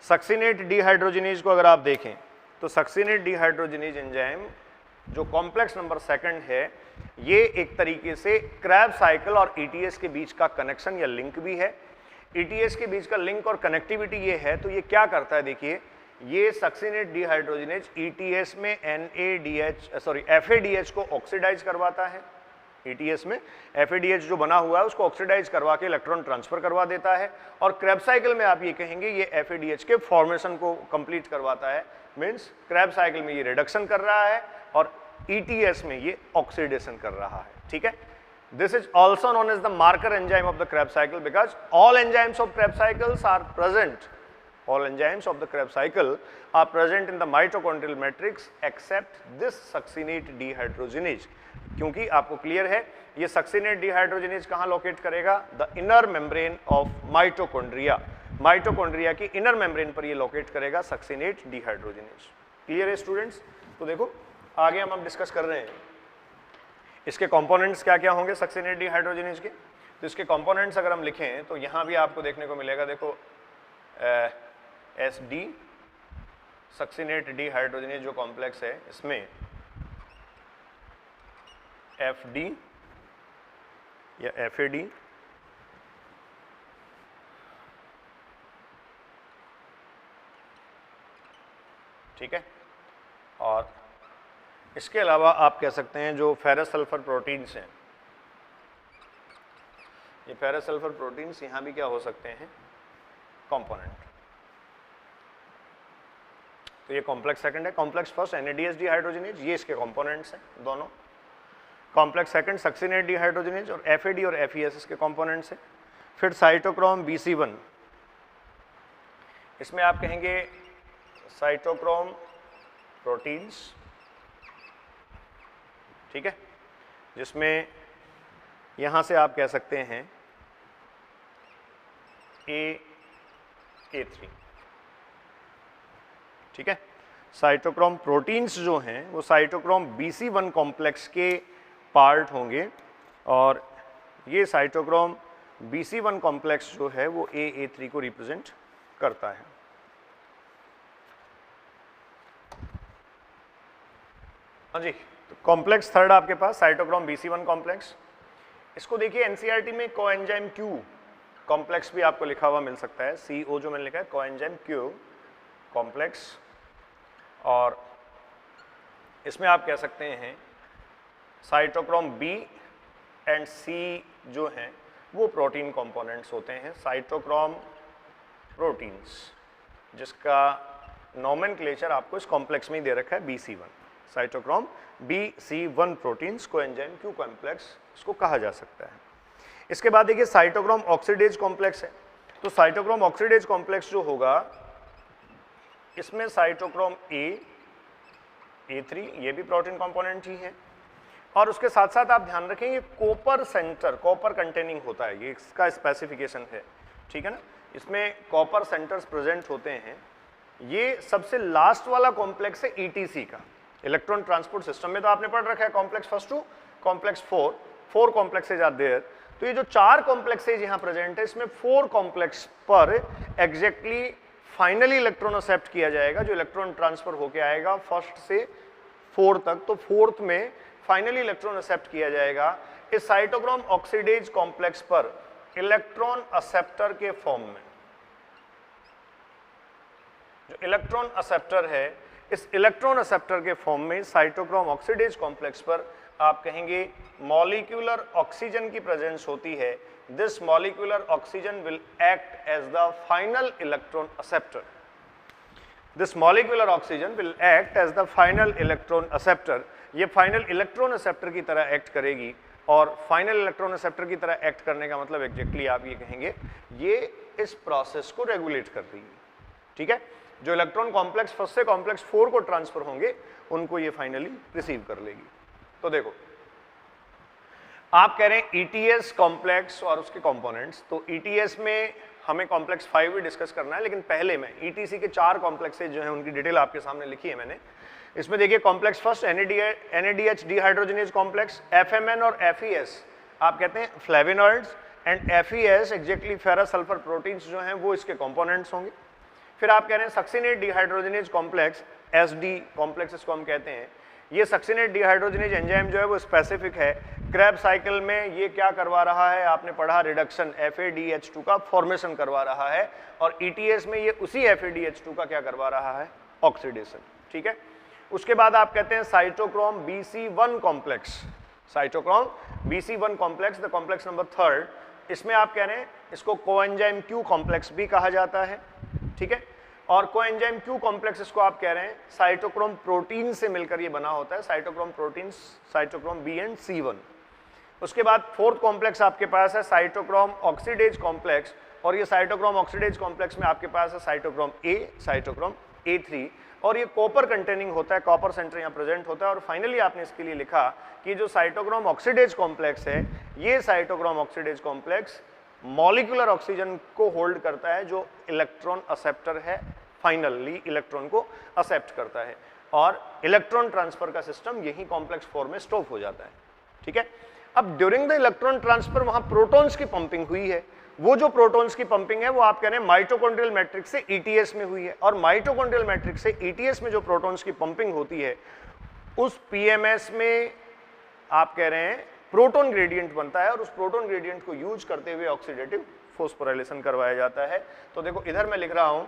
सक्सिनेट डीहाइड्रोजनेज को अगर आप देखें तो सक्सिनेट डीहाइड्रोजनेज एंजाइम जो कॉम्प्लेक्स नंबर सेकंड है, ये एक तरीके से क्रेब्स साइकिल और ETS के बीच का कनेक्शन या लिंक भी है। ETS के बीच का लिंक और कनेक्टिविटी ये है, तो ये क्या करता है, देखिए ये सक्सिनेट डीहाइड्रोजनेज ETS में FADH को ऑक्सीडाइज करवाता है। ETS में FADH जो बना हुआ है उसको ऑक्सीडाइज करवा के इलेक्ट्रॉन ट्रांसफर करवा देता है। और क्रेब्स साइकिल में आप ये कहेंगे ये FADH के फॉर्मेशन को कंप्लीट करवाता है, मीन्स क्रेब्स साइकिल में ये रिडक्शन कर रहा है और ETS में ये ऑक्सीडेशन कर रहा है। ठीक है, this is also known as the marker enzyme of the Krebs cycle because all enzymes of Krebs cycles are present, all enzymes of the Krebs cycle are present in the mitochondrial matrix except this succinate dehydrogenase। क्योंकि आपको क्लियर है ये सक्सिनेट डीहाइड्रोजनेज कहाँ लोकेट करेगा, the inner membrane of mitochondria, mitochondria की इनर मेम्ब्रेन पर ये लोकेट करेगा सक्सिनेट डीहाइड्रोजनेज। क्लियर है स्टूडेंट्स? तो देखो आगे हम डिस्कस कर रहे हैं इसके कंपोनेंट्स क्या क्या होंगे सक्सिनेट डीहाइड्रोजनेज के। तो इसके कंपोनेंट्स अगर हम लिखें तो यहाँ भी आपको देखने को मिलेगा, देखो SD सक्सिनेट डीहाइड्रोजनेज जो कॉम्प्लेक्स है इसमें FD या FAD, ठीक है। और इसके अलावा आप कह सकते हैं जो फेरस सल्फर प्रोटीन्स हैं, ये फेरस सल्फर प्रोटीन्स यहाँ भी क्या हो सकते हैं, कंपोनेंट। तो ये कॉम्प्लेक्स सेकंड है, कॉम्प्लेक्स फर्स्ट NADH डीहाइड्रोजनेज, ये इसके कंपोनेंट्स हैं दोनों। कॉम्प्लेक्स सेकंड सक्सिनेट डीहाइड्रोजनेज और FAD और FES इसके कंपोनेंट्स हैं। फिर साइटोक्रोम BC1, इसमें आप कहेंगे साइटोक्रोम प्रोटीन्स, ठीक है, जिसमें यहां से आप कह सकते हैं A3, ठीक है। साइटोक्रोम प्रोटीन्स जो हैं वो साइटोक्रोम BC1 कॉम्प्लेक्स के पार्ट होंगे और ये साइटोक्रोम BC1 कॉम्प्लेक्स जो है वो A3 को रिप्रेजेंट करता है। हाँ जी, तो कॉम्प्लेक्स थर्ड आपके पास साइटोक्रोम BC1 कॉम्प्लेक्स, इसको देखिए एनसीईआरटी में कोएंजाइम Q कॉम्प्लेक्स भी आपको लिखा हुआ मिल सकता है, CO जो मैंने लिखा है कोएंजाइम Q कॉम्प्लेक्स। और इसमें आप कह सकते हैं साइटोक्रोम B एंड C जो हैं वो प्रोटीन कंपोनेंट्स होते हैं, साइटोक्रोम प्रोटीन्स, जिसका नोमेनक्लेचर आपको इस कॉम्प्लेक्स में ही दे रखा है BC1, cytochrome BC1 proteins coenzyme Q complex इसको कहा जा सकता है। इसके बाद देखिए साइटोक्रोम ऑक्सीडेज कॉम्प्लेक्स है, तो साइटोक्रोम ऑक्सीडेज कॉम्प्लेक्स जो होगा इसमें साइटोक्रोम A3 ये भी प्रोटीन कंपोनेंट ही है। और उसके साथ साथ आप ध्यान रखें ये कॉपर सेंटर, कॉपर कंटेनिंग होता है, ये इसका स्पेसिफिकेशन है, ठीक है ना, इसमें कॉपर सेंटर्स प्रेजेंट होते हैं। ये सबसे लास्ट वाला कॉम्प्लेक्स है ETC का, इलेक्ट्रॉन ट्रांसपोर्ट सिस्टम में तो आपने पढ़ रखा है complex first two complex 4 complexes are there. तो ये जो 4 कॉम्प्लेक्सेज यहाँ प्रेजेंट है इसमें 4 कॉम्प्लेक्स पर एग्जैक्टली फाइनली इलेक्ट्रॉन एक्सेप्ट किया जाएगा, जो इलेक्ट्रॉन ट्रांसफर होके आएगा फर्स्ट से 4 तक, तो 4th में फाइनली इलेक्ट्रॉन एक्सेप्ट किया जाएगा इस साइटोक्रोम ऑक्सीडेज कॉम्प्लेक्स पर इलेक्ट्रॉन एक्सेप्टर के फॉर्म में। जो इलेक्ट्रॉन एक्सेप्टर है इस इलेक्ट्रॉन एक्सेप्टर के फॉर्म में साइटोक्रोम ऑक्सीडेज कॉम्प्लेक्स पर आप कहेंगे मॉलिक्यूलर ऑक्सीजन की प्रेजेंस होती है। This molecular oxygen will act as the final electron acceptor. This molecular oxygen will act as the final electron acceptor. ये फाइनल इलेक्ट्रॉन एक्सेप्टर की तरह एक्ट करेगी, और फाइनल इलेक्ट्रॉन एक्सेप्टर की तरह एक्ट करने का मतलब एग्जैक्टली आप ये कहेंगे ये इस प्रोसेस को रेगुलेट कर रही है। ठीक है, जो इलेक्ट्रॉन कॉम्प्लेक्स फर्स्ट से कॉम्प्लेक्स 4 को ट्रांसफर होंगे उनको ये फाइनली रिसीव कर लेगी। तो देखो आप कह रहे हैं ईटीएस कॉम्प्लेक्स और उसके कंपोनेंट्स, तो ईटीएस में हमें कॉम्प्लेक्स 5 भी डिस्कस करना है, लेकिन पहले मैं ईटीसी के 4 कॉम्प्लेक्सेज जो हैं उनकी डिटेल आपके सामने लिखी है मैंने। इसमें देखिए complex first NADH dehydrogenase complex, FMN और FES आप कहते हैं फ्लेविनॉइड्स, and FES exactly ferrous sulphur proteins जो हैं वो इसके कंपोनेंट्स होंगे। फिर आप कह रहे हैं succinate dehydrogenase complex, SD complex इसको हम कहते हैं। ये सक्सिनेट डिहाइड्रोजनेज एंजाइम जो है वो स्पेसिफिक है। क्रैब साइकिल में ये क्या करवा रहा है, आपने पढ़ा रिडक्शन, FADH2 का फॉर्मेशन करवा रहा है, और ETS में ये उसी FADH2 का क्या करवा रहा है, ऑक्सीडेशन। ठीक है, उसके बाद आप कहते हैं cytochrome BC1 complex, cytochrome BC1 complex the complex number 3, इसमें आप कह रहे हैं इसको कोएंजाइम Q कॉम्प्लेक्स भी कहा जाता है। ठीक है, और कोएंजाइम Q कॉम्प्लेक्स इसको आप कह रहे हैं साइटोक्रोम प्रोटीन से मिलकर ये बना होता है, cytochrome proteins, cytochrome B and C1। उसके बाद फोर्थ कॉम्प्लेक्स आपके पास है साइटोक्रोम ऑक्सीडेज कॉम्प्लेक्स, और ये साइटोक्रोम ऑक्सीडेज कॉम्प्लेक्स में आपके पास है साइटोक्रोम A, साइटोक्रोम A3, और ये कॉपर कंटेनिंग होता है, कॉपर सेंटर यहाँ प्रेजेंट होता है। और फाइनली आपने इसके लिए लिखा कि जो साइटोक्रोम ऑक्सीडेज कॉम्प्लेक्स है, ये cytochrome oxidase complex molecular oxygen को होल्ड करता है, जो इलेक्ट्रॉन एक्सेप्टर है, फाइनली इलेक्ट्रॉन को एक्सेप्ट करता है, और इलेक्ट्रॉन ट्रांसफर का सिस्टम यही कॉम्प्लेक्स फॉर्म में स्टॉप हो जाता है। ठीक है, अब ड्यूरिंग द इलेक्ट्रॉन ट्रांसफर वहां प्रोटॉन्स की पंपिंग हुई है, वो जो प्रोटॉन्स की पंपिंग है वो आप कह रहे हैं माइटोकॉन्ड्रियल मैट्रिक्स से ईटीएस में हुई है, और माइटोकॉन्ड्रियल मैट्रिक्स से ईटीएस में जो प्रोटॉन्स की पंपिंग होती है उस पीएमएस में आप कह रहे हैं प्रोटॉन ग्रेडियंट बनता है, और उस प्रोटॉन ग्रेडियंट को यूज करते हुए ऑक्सीडेटिव फोस्फोराइलेशन करवाया जाता है। तो देखो इधर मैं लिख रहा हूं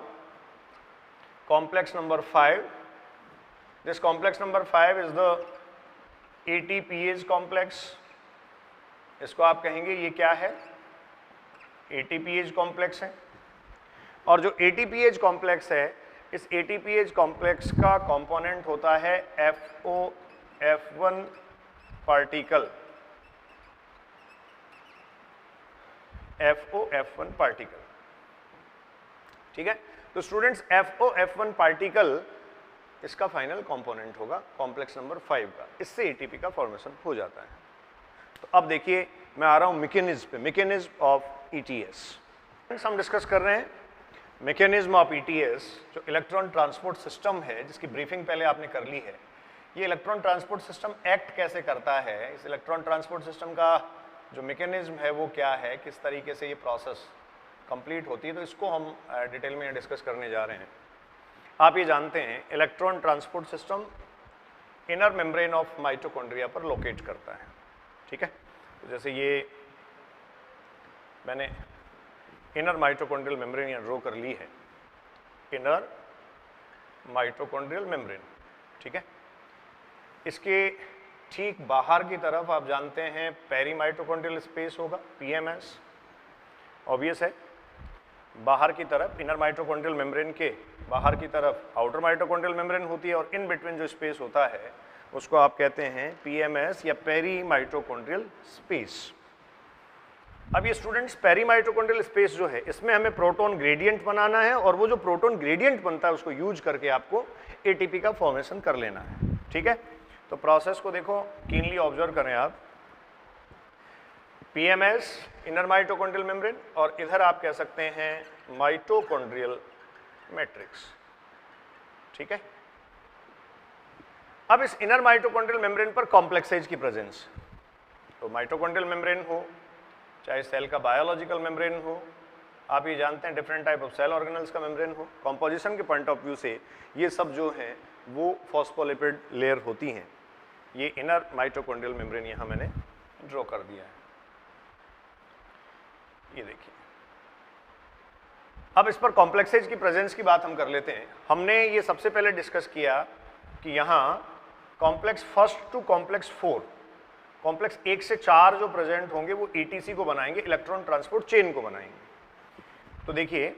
complex number 5, this complex number 5 is the ATPase complex, इसको आप कहेंगे ये क्या है, ATPase कॉम्प्लेक्स है। और जो ATPase कॉम्प्लेक्स है, इस ATPase कॉम्प्लेक्स का कंपोनेंट होता है FOF1 पार्टिकल, FOF1 पार्टिकल। ठीक है, तो स्टूडेंट्स FOF1 पार्टिकल इसका फाइनल कंपोनेंट होगा कॉम्प्लेक्स नंबर 5 का, इससे ATP का फॉर्मेशन हो जाता है। तो अब देखिए मैं आ रहा हूं मैकेनिज्म पे, मैकेनिज्म ऑफ ETS हम डिस्कस कर रहे हैं। मैकेनिज्म ऑफ ETS जो इलेक्ट्रॉन ट्रांसपोर्ट सिस्टम है, जिसकी ब्रीफिंग पहले आपने कर ली है, ये इलेक्ट्रॉन ट्रांसपोर्ट सिस्टम एक्ट कैसे करता है, इस इलेक्ट्रॉन ट्रांसपोर्ट सिस्टम का जो मैकेनिज्म है वो क्या है, किस तरीके से ये प्रोसेस कंप्लीट होती है, तो इसको हम डिटेल में डिस्कस करने जा रहे हैं। आप ये जानते हैं electron transport system inner membrane of mitochondria पर लोकेट करता है। ठीक है, तो जैसे ये मैंने इनर माइटोकॉन्ड्रियल मेम्ब्रेन यहाँ ड्रॉ कर ली है, इनर माइटोकॉन्ड्रियल मेम्ब्रेन। ठीक है, इसके ठीक बाहर की तरफ आप जानते हैं पेरी माइटोकॉन्ड्रियल स्पेस होगा, PMS, ऑब्वियस है। बाहर की तरफ इनर माइटोकॉन्ड्रियल मेम्ब्रेन के बाहर की तरफ आउटर माइटोकॉन्ड्रियल मेम्ब्रेन होती है, और इन बिटवीन जो स्पेस होता है उसको आप कहते हैं PMS या पेरी माइटोकॉन्ड्रियल स्पेस। अब ये स्टूडेंट्स पेरी माइटोकॉन्ड्रियल स्पेस जो है, इसमें हमें प्रोटॉन ग्रेडियंट बनाना है, और वो जो प्रोटॉन ग्रेडियंट बनता है उसको यूज करके आपको ATP का फॉर्मेशन कर लेना है। ठीक है, तो प्रोसेस को देखो, कीनली ऑब्जर्व करें आप। PMS इनर माइटोकॉन्ड्रियल मेम्ब्रेन, और इधर आप कह सकते हैं माइटोकॉन्ड्रियल मैट्रिक्स। ठीक है, अब इस इनर माइटोकॉन्ड्रियल मेम्ब्रेन पर कॉम्प्लेक्सेज की प्रेजेंस, तो माइटोकॉन्ड्रियल मेम्ब्रेन हो चाहे सेल का बायोलॉजिकल मेम्ब्रेन हो, आप ये जानते हैं different type of cell organelles का मेम्ब्रेन हो, कंपोजिशन के पॉइंट ऑफ व्यू से ये सब जो हैं वो फॉस्फोलिपिड लेयर होती हैं। ये इनर माइटोकॉन्ड्रियल मेम्ब्रेन यहाँ मैंने ड्रॉ कर दिया है, ये देखिए। अब इस पर कॉम्प्लेक्सेज की प्रेजेंस की बात हम कर लेते हैं। हमने ये सबसे पहले डिस्कस किया कि यहाँ complex first two complex 4, complex 1 से 4 जो प्रेजेंट होंगे वो ईटीसी को बनाएंगे, इलेक्ट्रॉन ट्रांसपोर्ट चेन को बनाएंगे। तो देखिए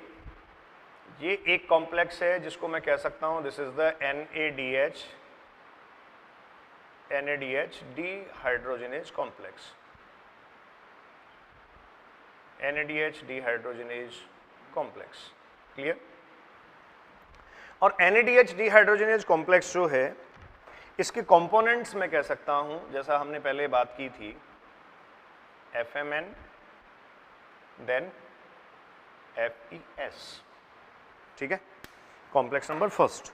ये एक कॉम्प्लेक्स है जिसको मैं कह सकता हूं this is the NADH dehydrogenase complex, NADH dehydrogenase complex, clear. और NADH डिहाइड्रोजनेज कॉम्प्लेक्स जो है इसके कंपोनेंट्स मैं कह सकता हूं, जैसा हमने पहले बात की थी, FMN देन FES, ठीक है, कॉम्प्लेक्स नंबर फर्स्ट।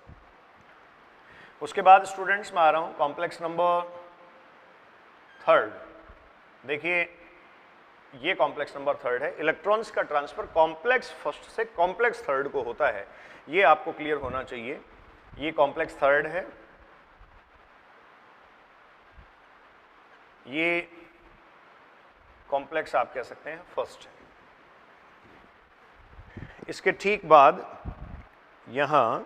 उसके बाद स्टूडेंट्स मैं आ रहा हूं कॉम्प्लेक्स नंबर थर्ड। देखिए ये कॉम्प्लेक्स नंबर थर्ड है, इलेक्ट्रॉन्स का ट्रांसफर कॉम्प्लेक्स फर्स्ट से कॉम्प्लेक्स थर्ड को होता है, ये आपको क्लियर होना चाहिए। ये कॉम्प्लेक्स थर्ड है, ये कॉम्प्लेक्स आप कह सकते हैं फर्स्ट है। इसके ठीक बाद यहां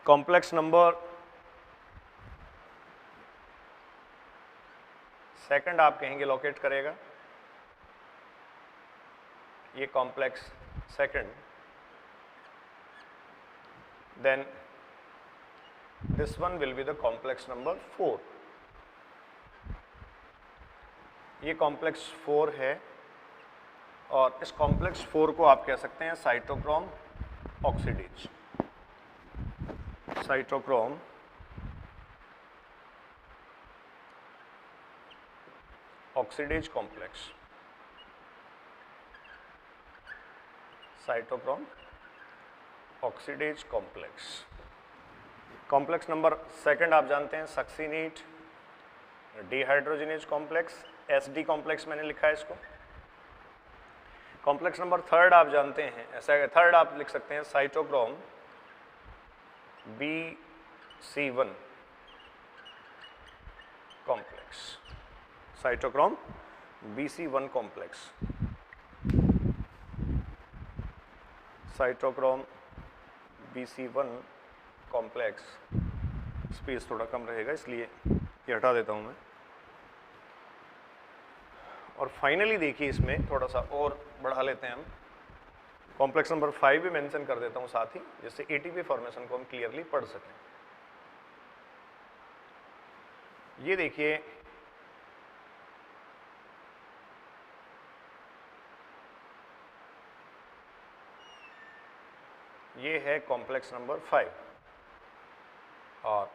कॉम्प्लेक्स नंबर सेकंड आप कहेंगे लोकेट करेगा, ये complex second, then this one will be the complex number 4, ये कॉम्प्लेक्स 4 है और इस कॉम्प्लेक्स 4 को आप कह सकते हैं cytochrome oxidase, cytochrome oxidase complex, cytochrome oxidase complex. Complex number second आप जानते हैं succinate dehydrogenase complex, SD complex मैंने लिखा है इसको। कॉम्प्लेक्स नंबर थर्ड आप जानते हैं, ऐसा थर्ड आप लिख सकते हैं cytochrome BC1 complex, cytochrome BC1 complex, cytochrome BC1 complex. Space थोड़ा कम रहेगा इसलिए ये हटा देता हूं मैं। और फाइनली देखिए इसमें थोड़ा सा और बढ़ा लेते हैं हम, कॉम्प्लेक्स नंबर 5 भी मेंशन कर देता हूं साथ ही, जिससे ATP फॉर्मेशन को हम क्लियरली पढ़ सकें। ये देखिए ये है कॉम्प्लेक्स नंबर 5 और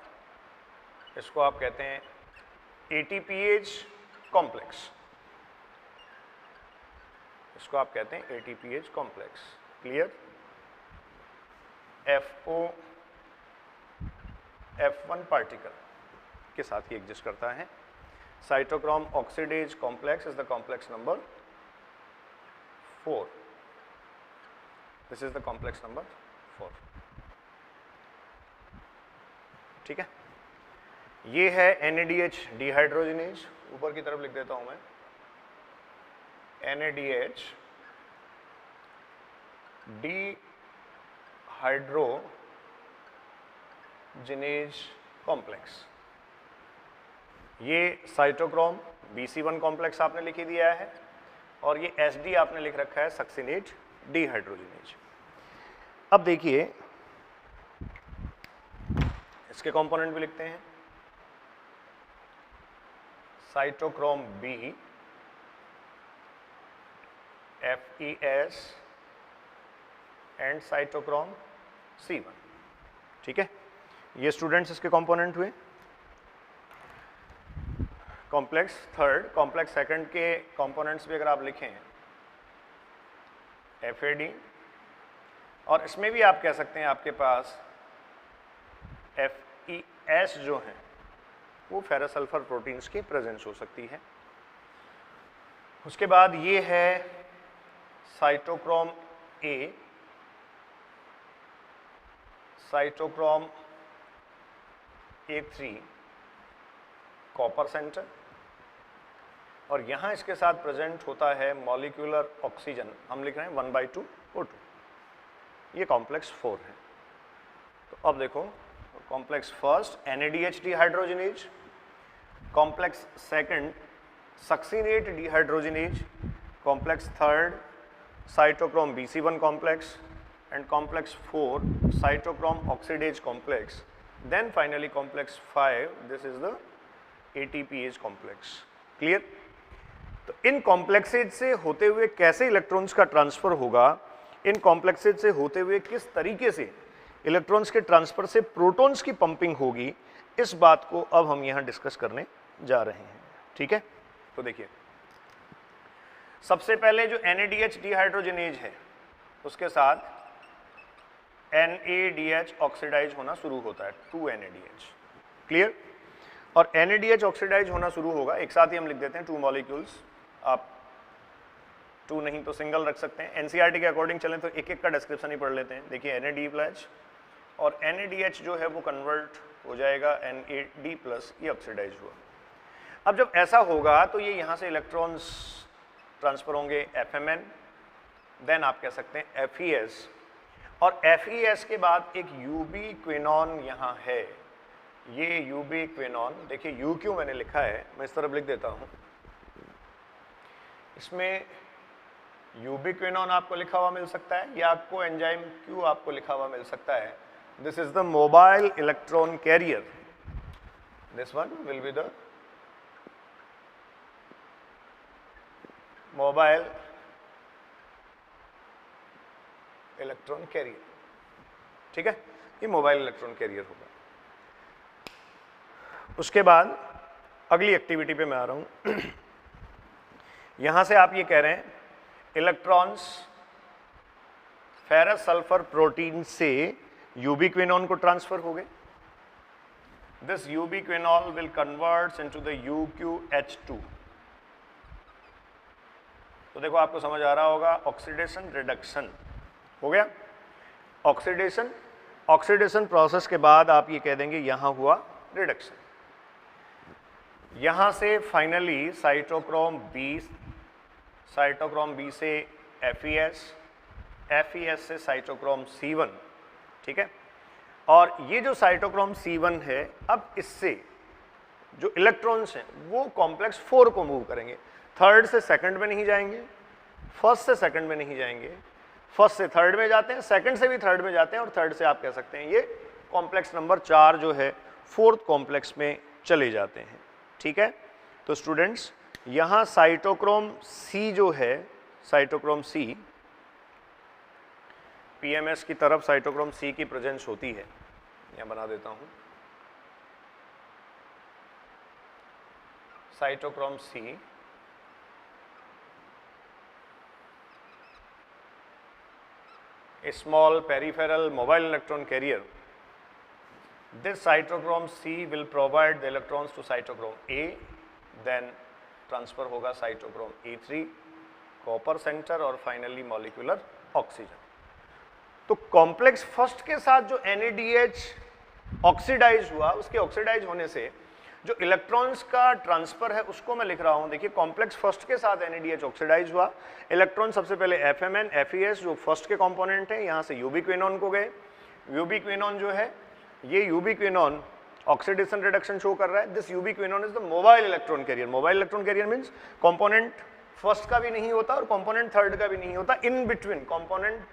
इसको आप कहते हैं ATPase कॉम्प्लेक्स, इसको आप कहते हैं ATPase complex, clear. F1 particle के साथ ही एग्जिस्ट करता है। Cytochrome oxidase complex is the complex number 4, this is the complex number 4, ठीक है। ये है NADH डिहाइड्रोजनेज, ऊपर की तरफ लिख देता हूं मैं NADH डिहाइड्रोजनेज कॉम्प्लेक्स। ये साइटोक्रोम BC1 कॉम्प्लेक्स आपने लिख ही दिया है और ये SD आपने लिख रखा है सक्सिनेट डिहाइड्रोजनेज। अब देखिए इसके कंपोनेंट भी लिखते हैं, cytochrome B FES and cytochrome C1, ठीक है। ये स्टूडेंट्स इसके कंपोनेंट हुए। कॉम्प्लेक्स थर्ड, कॉम्प्लेक्स सेकंड के कंपोनेंट्स भी अगर आप लिखें FAD, और इसमें भी आप कह सकते हैं आपके पास FES जो हैं वो फेरस सल्फर प्रोटीन्स की प्रेजेंस हो सकती है। उसके बाद ये है cytochrome A, cytochrome A3 copper centre, और यहां इसके साथ प्रेजेंट होता है मॉलिक्यूलर ऑक्सीजन, हम लिख रहे हैं 1/2 O2, ये कॉम्प्लेक्स 4 है। तो अब देखो complex first NADH dehydrogenase, complex second succinate dehydrogenase, complex third cytochrome BC1 complex and complex 4 cytochrome oxidase complex, then finally complex 5 this is the ATPase complex। Clear? तो इन कॉम्प्लेक्सेज से होते हुए कैसे इलेक्ट्रॉन्स का ट्रांसफर होगा, इन कॉम्प्लेक्सेज से होते हुए किस तरीके से इलेक्ट्रॉन्स के ट्रांसफर से प्रोटॉन्स की पंपिंग होगी, इस बात को अब हम यहां डिस्कस करने जा रहे हैं। ठीक है, तो देखिए सबसे पहले जो NADH डिहाइड्रोजनेज है उसके साथ NADH ऑक्सीडाइज होना शुरू होता है, 2NADH। क्लियर? और NADH ऑक्सीडाइज होना शुरू होगा, एक साथ ही हम लिख देते हैं 2 मॉलिक्यूल्स, आप 2 नहीं तो सिंगल रख सकते हैं। NCERT के अकॉर्डिंग चलें तो एक एक का डिस्क्रिप्शन ही पढ़ लेते हैं। देखिए NAD+ और NADH जो है वो कन्वर्ट हो जाएगा NAD+, ये ऑक्सीडाइज हुआ। अब जब ऐसा होगा तो ये यहाँ से इलेक्ट्रॉन्स ट्रांसफर होंगे FMN, देन आप कह सकते हैं FES, और FES के बाद एक यूबीक्विनॉन यहाँ है। ये यूबीक्विनॉन, देखिए U क्यों मैंने लिखा है, मैं इस तरफ लिख देता हूँ। इसमें यूबीक्विनॉन आपको लिखा हुआ मिल सकता है या आपको एंजाइम Q आपको लिखा हुआ मिल सकता है। This is the mobile electron career, this one will be the mobile electron career. ठीक है, ये मोबाइल इलेक्ट्रॉन कैरियर होगा। उसके बाद अगली एक्टिविटी पे मैं आ रहा हूं। यहां से आप ये कह रहे हैं इलेक्ट्रॉन्स फेरस सल्फर प्रोटीन से यूबीक्विनॉन को ट्रांसफर हो गए। This ubiquinol will converts into the UQH2। तो देखो आपको समझ आ रहा होगा, ऑक्सीडेशन रिडक्शन हो गया। ऑक्सीडेशन, ऑक्सीडेशन प्रोसेस के बाद आप ये कह देंगे यहां हुआ रिडक्शन। यहां से फाइनली साइटोक्रोम बी से FES, FES से साइटोक्रोम C1। ठीक है, और ये जो साइटोक्रोम C1 है, अब इससे जो इलेक्ट्रॉन्स हैं वो कॉम्प्लेक्स 4 को मूव करेंगे। थर्ड से सेकंड में नहीं जाएंगे, फर्स्ट से सेकंड में नहीं जाएंगे, फर्स्ट से थर्ड में जाते हैं, सेकंड से भी थर्ड में जाते हैं, और थर्ड से आप कह सकते हैं ये कॉम्प्लेक्स नंबर 4 जो है फोर्थ कॉम्प्लेक्स में चले जाते हैं। ठीक है, तो स्टूडेंट्स यहां साइटोक्रोम C जो है, साइटोक्रोम C PMS की तरफ साइटोक्रोम C की प्रेजेंस होती है। यहां बना देता हूं cytochrome C, a small peripheral mobile electron carrier. This cytochrome C will provide the electrons to cytochrome A, then transfer होगा cytochrome E3, copper center और finally molecular oxygen। तो कॉम्प्लेक्स फर्स्ट के साथ जो NADH ऑक्सीडाइज हुआ, उसके ऑक्सीडाइज होने से जो इलेक्ट्रॉन्स का ट्रांसफर है उसको मैं लिख रहा हूं। देखिए कॉम्प्लेक्स फर्स्ट के साथ NADH ऑक्सीडाइज हुआ, इलेक्ट्रॉन सबसे पहले FMN, FES जो फर्स्ट के कंपोनेंट है, यहां से यूबीक्विनॉन को गए। यूबीक्विनॉन जो है, ये यूबीक्विनॉन ऑक्सीडेशन रिडक्शन शो कर रहा है। This ubiquinone is the mobile electron carrier. Mobile electron carrier means component first का भी नहीं होता और कंपोनेंट थर्ड का भी नहीं होता, इन बिटवीन। कंपोनेंट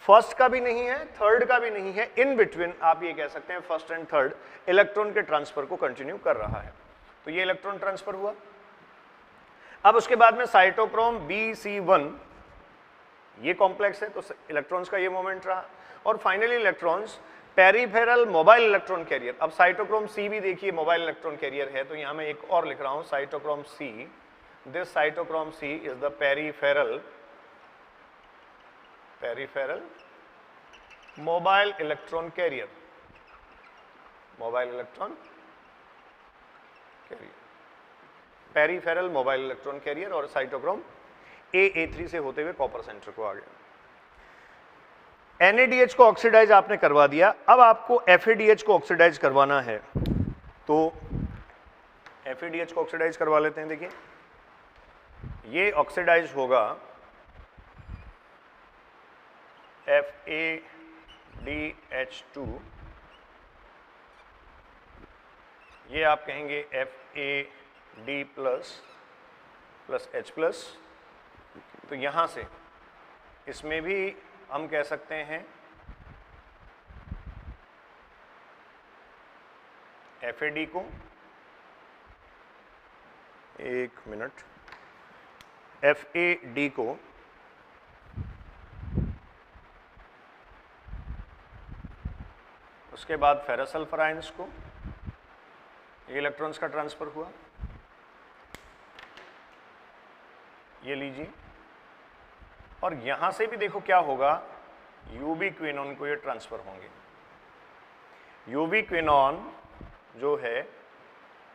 फर्स्ट का भी नहीं है, थर्ड का भी नहीं है, इन बिटवीन आप ये कह सकते हैं फर्स्ट एंड थर्ड इलेक्ट्रॉन के ट्रांसफर को कंटिन्यू कर रहा है। तो ये इलेक्ट्रॉन ट्रांसफर हुआ। अब उसके बाद में साइटोक्रोम BC1 ये कॉम्प्लेक्स है, तो इलेक्ट्रॉन्स का ये मोमेंट रहा। और finally electrons peripheral mobile electron career. अब साइटोक्रोम C भी देखिए मोबाइल इलेक्ट्रॉन कैरियर है, तो यहां मैं एक और लिख रहा हूं cytochrome C। This cytochrome C is the peripheral mobile electron carrier, mobile electron career, peripheral mobile electron career. और साइटोक्रोम A3 से होते हुए कॉपर सेंटर को आ गया। NADH को ऑक्सीडाइज आपने करवा दिया, अब आपको FADH को ऑक्सीडाइज करवाना है। तो FADH को ऑक्सीडाइज करवा लेते हैं। देखिए ये ऑक्सीडाइज होगा FADH2, ये आप कहेंगे FAD प्लस H प्लस। तो यहां से इसमें भी हम कह सकते हैं FAD को, एक मिनट, FAD को उसके बाद फेरस सल्फर आयंस को, ये इलेक्ट्रॉन्स का ट्रांसफर हुआ, ये लीजिए। और यहां से भी देखो क्या होगा, यूबी क्विनॉन को ये ट्रांसफर होंगे। यूबी क्विनॉन जो है